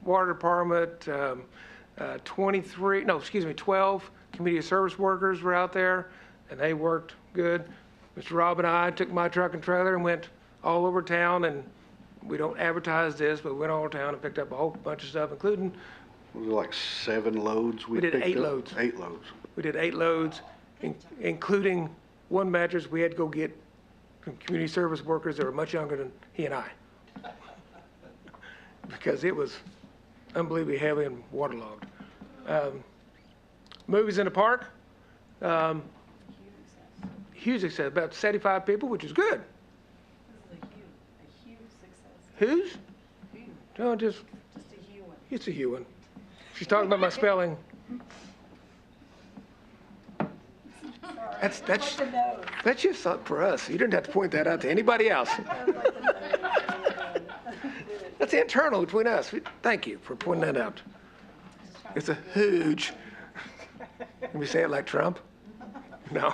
water department, 12 community service workers were out there, and they worked good. Mr. Rob and I took my truck and trailer and went all over town, and we don't advertise this, but we went all over town and picked up a whole bunch of stuff, including. Was it like 7 loads We did picked 8 up? loads. 8 loads. We did 8 loads, including one mattress we had to go get from community service workers that were much younger than he and I. Because it was unbelievably heavy and waterlogged. Movies in the park. Huge success, about 75 people, which is good. Whose? No, just a human. It's a human. She's talking about my spelling. That's just something for us. You didn't have to point that out to anybody else. That's internal between us. Thank you for pointing that out. It's a huge. Can we say it like Trump? No.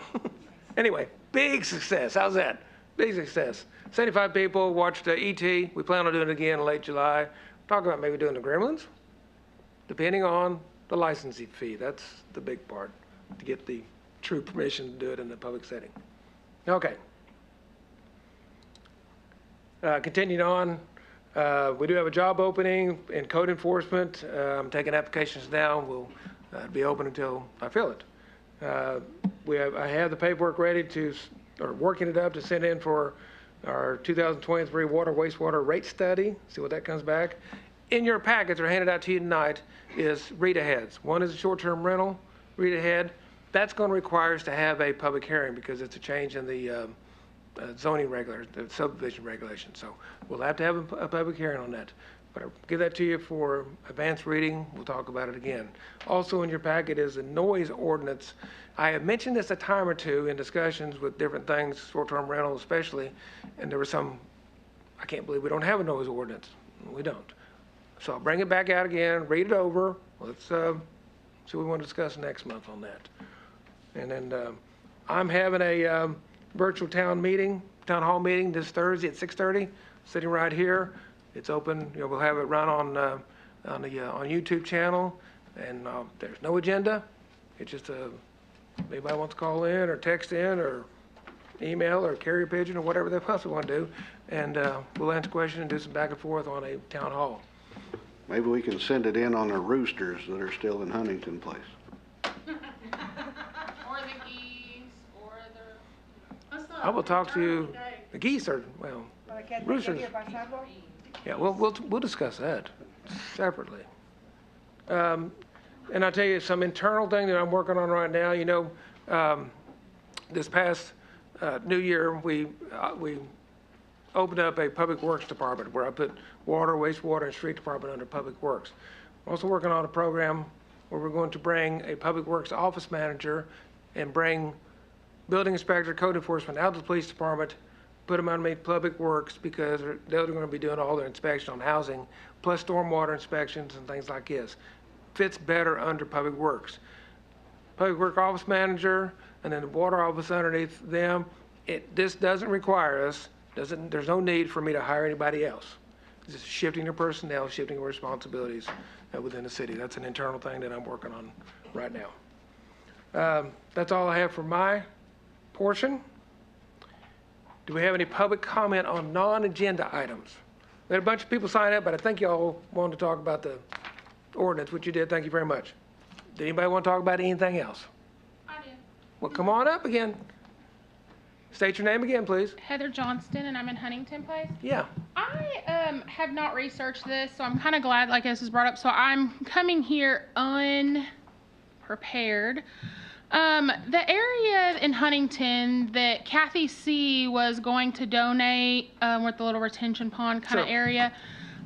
Anyway, big success. How's that? Big success. 75 people watched E.T. We plan on doing it again in late July. Talk about maybe doing the Gremlins, depending on the licensing fee. That's the big part, to get the true permission to do it in the public setting. Okay. Continuing on, we do have a job opening in code enforcement. I'm taking applications now. We'll be open until I fill it. I have the paperwork ready or working it up to send in for our 2023 water wastewater rate study, see what that comes back. In your packets, or handed out to you tonight, is read-aheads. One is a short-term rental read-ahead. That's going to require us to have a public hearing because it's a change in the zoning regulations, the subdivision regulations. So we'll have to have a public hearing on that. But I'll give that to you for advanced reading. We'll talk about it again. Also in your packet is a noise ordinance. I have mentioned this a time or two in discussions with different things, short-term rental especially, and there was some, I can't believe we don't have a noise ordinance. We don't. So I'll bring it back out again, read it over. Let's see what we want to discuss next month on that. And then I'm having a virtual town hall meeting this Thursday at 6:30, sitting right here. It's open. We'll have it run on the YouTube channel, and there's no agenda. It's just anybody wants to call in or text in or email or carrier pigeon or whatever they possibly want to do, and we'll answer questions and do some back and forth on a town hall. Maybe we can send it in on the roosters that are still in Huntington Place. Or the geese, or the. I will talk to you. The geese are, well, roosters. Yeah, we'll discuss that separately. And I'll tell you some internal thing that I'm working on right now. This past New Year, we opened up a Public Works Department where I put water, wastewater, and street department under Public Works. We're also working on a program where we're going to bring a Public Works office manager and bring building inspector, code enforcement out of the police department, put them underneath Public Works because they're going to be doing all their inspection on housing, plus stormwater inspections and things like this. Fits better under Public Works. Public Works office manager, and then the water office underneath them. This doesn't require us, there's no need for me to hire anybody else. It's just shifting their personnel, shifting their responsibilities within the city. That's an internal thing that I'm working on right now. That's all I have for my portion. Do we have any public comment on non-agenda items? We had a bunch of people sign up, but I think y'all wanted to talk about the ordinance, which you did. Thank you very much. Did anybody want to talk about anything else? I did. Well, come on up again. State your name again, please. Heather Johnston, and I'm in Huntington Place. Yeah. I have not researched this, so I'm kind of glad like this was brought up. So I'm coming here unprepared. The area in Huntington that Kathy C. was going to donate with the little retention pond kind of area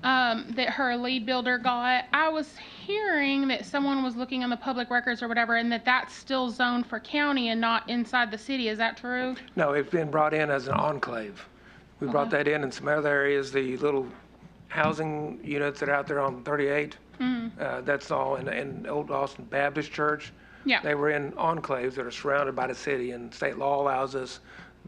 that her lead builder got, I was hearing that someone was looking on the public records or whatever, and that's still zoned for county and not inside the city. Is that true? No, it's been brought in as an enclave. We brought that in some other areas, the little housing units that are out there on 38. That's all in Old Austin Baptist Church. Yeah. They were in enclaves that are surrounded by the city, and state law allows us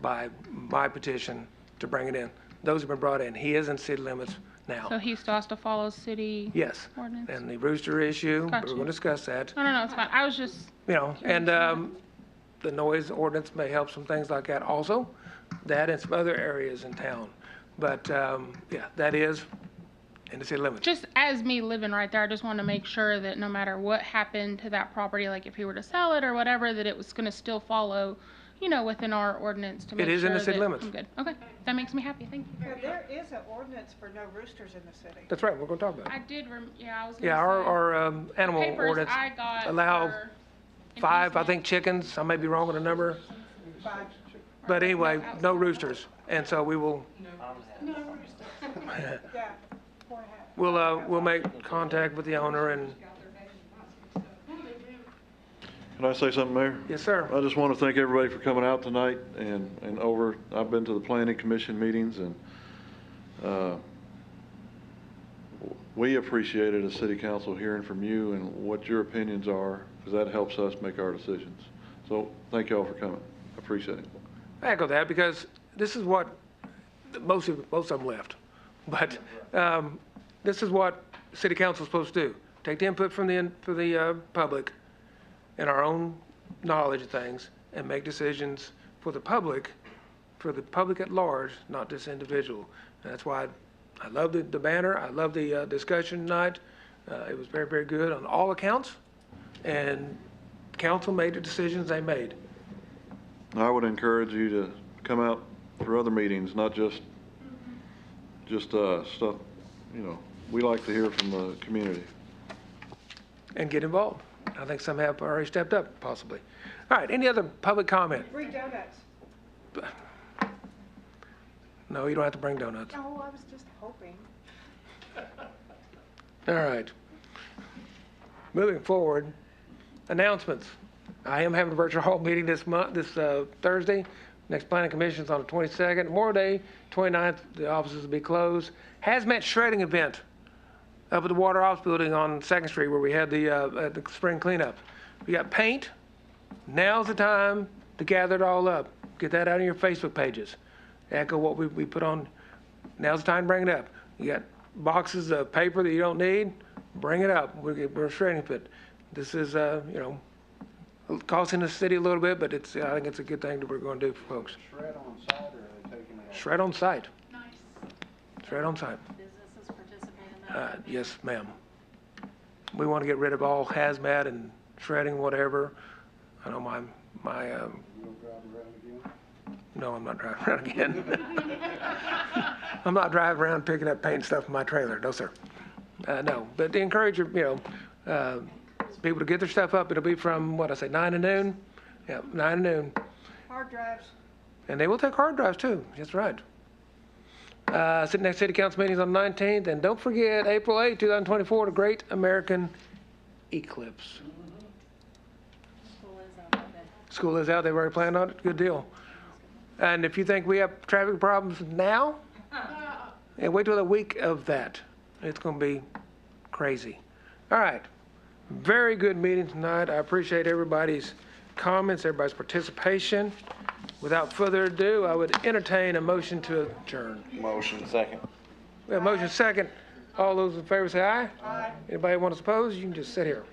by petition to bring it in. Those have been brought in. He is in city limits now. So he still has to follow city Yes. ordinance? And the rooster issue, Gotcha. we're going to discuss that. No, it's fine. I was just, And the noise ordinance may help some things like that also. That and some other areas in town. But, yeah, that is in the city limits. just as me living right there, I just want to make sure that no matter what happened to that property, like if he were to sell it or whatever, that it was going to still follow, within our ordinance to make sure It is in the city that limits. I'm good. Okay, that makes me happy. Thank you. There is an ordinance for no roosters in the city. That's right, we're going to talk about it. I did, I was gonna Yeah, say, our animal papers ordinance I got allow were 5, I think, chickens. I may be wrong on the number. But anyway, no roosters. And so we will, we'll make contact with the owner and, Can I say something, Mayor? yes, sir. I just want to thank everybody for coming out tonight and I've been to the planning commission meetings and, we appreciate it as city council hearing from you and what your opinions are, because that helps us make our decisions. So thank you all for coming. I appreciate it. I echo that because this is what, most of them left. But this is what city council is supposed to do. Take the input from the public and our own knowledge of things and make decisions for the public at large, not this individual. And that's why I love the banner. I love the discussion tonight. It was very, very good on all accounts. And council made the decisions they made. I would encourage you to come out for other meetings, not just stuff, we like to hear from the community. And get involved. I think some have already stepped up, possibly. All right, any other public comment? Free donuts. No, you don't have to bring donuts. No, I was just hoping. All right. Moving forward, announcements. I am having a virtual hall meeting this Thursday. Next planning commission is on the 22nd. Memorial Day, 29th, the offices will be closed. Hazmat shredding event up at the Water Ops building on 2nd Street where we had the spring cleanup. We got paint. Now's the time to gather it all up. Get that out on your Facebook pages. Echo what we put on. Now's the time to bring it up. You got boxes of paper that you don't need, bring it up. We're shredding it. This is, costing the city a little bit, but I think it's a good thing that we're going to do for folks. Shred on site, or are they taking it out? Shred on site. Nice. Shred on site. Businesses participate in that. Yes, ma'am. We want to get rid of all hazmat and shredding, whatever. I know my You don't drive around again? no, I'm not driving around again. I'm not driving around picking up paint and stuff in my trailer. No, sir. No, but to encourage people to get their stuff up. It'll be from, 9 to noon? Yeah, 9 to noon. Hard drives. And they will take hard drives too. That's right. Next city council meeting's on the 19th, and don't forget, April 8, 2024, the Great American Eclipse. School is out, they've already planned on it, good deal. And if you think we have traffic problems now, and wait till the week of that. It's gonna be crazy. All right, very good meeting tonight. I appreciate everybody's comments, everybody's participation. Without further ado, I would entertain a motion to adjourn. Motion. Second. We have motion second. All those in favor say aye. Aye. Anybody want to oppose? You can just sit here.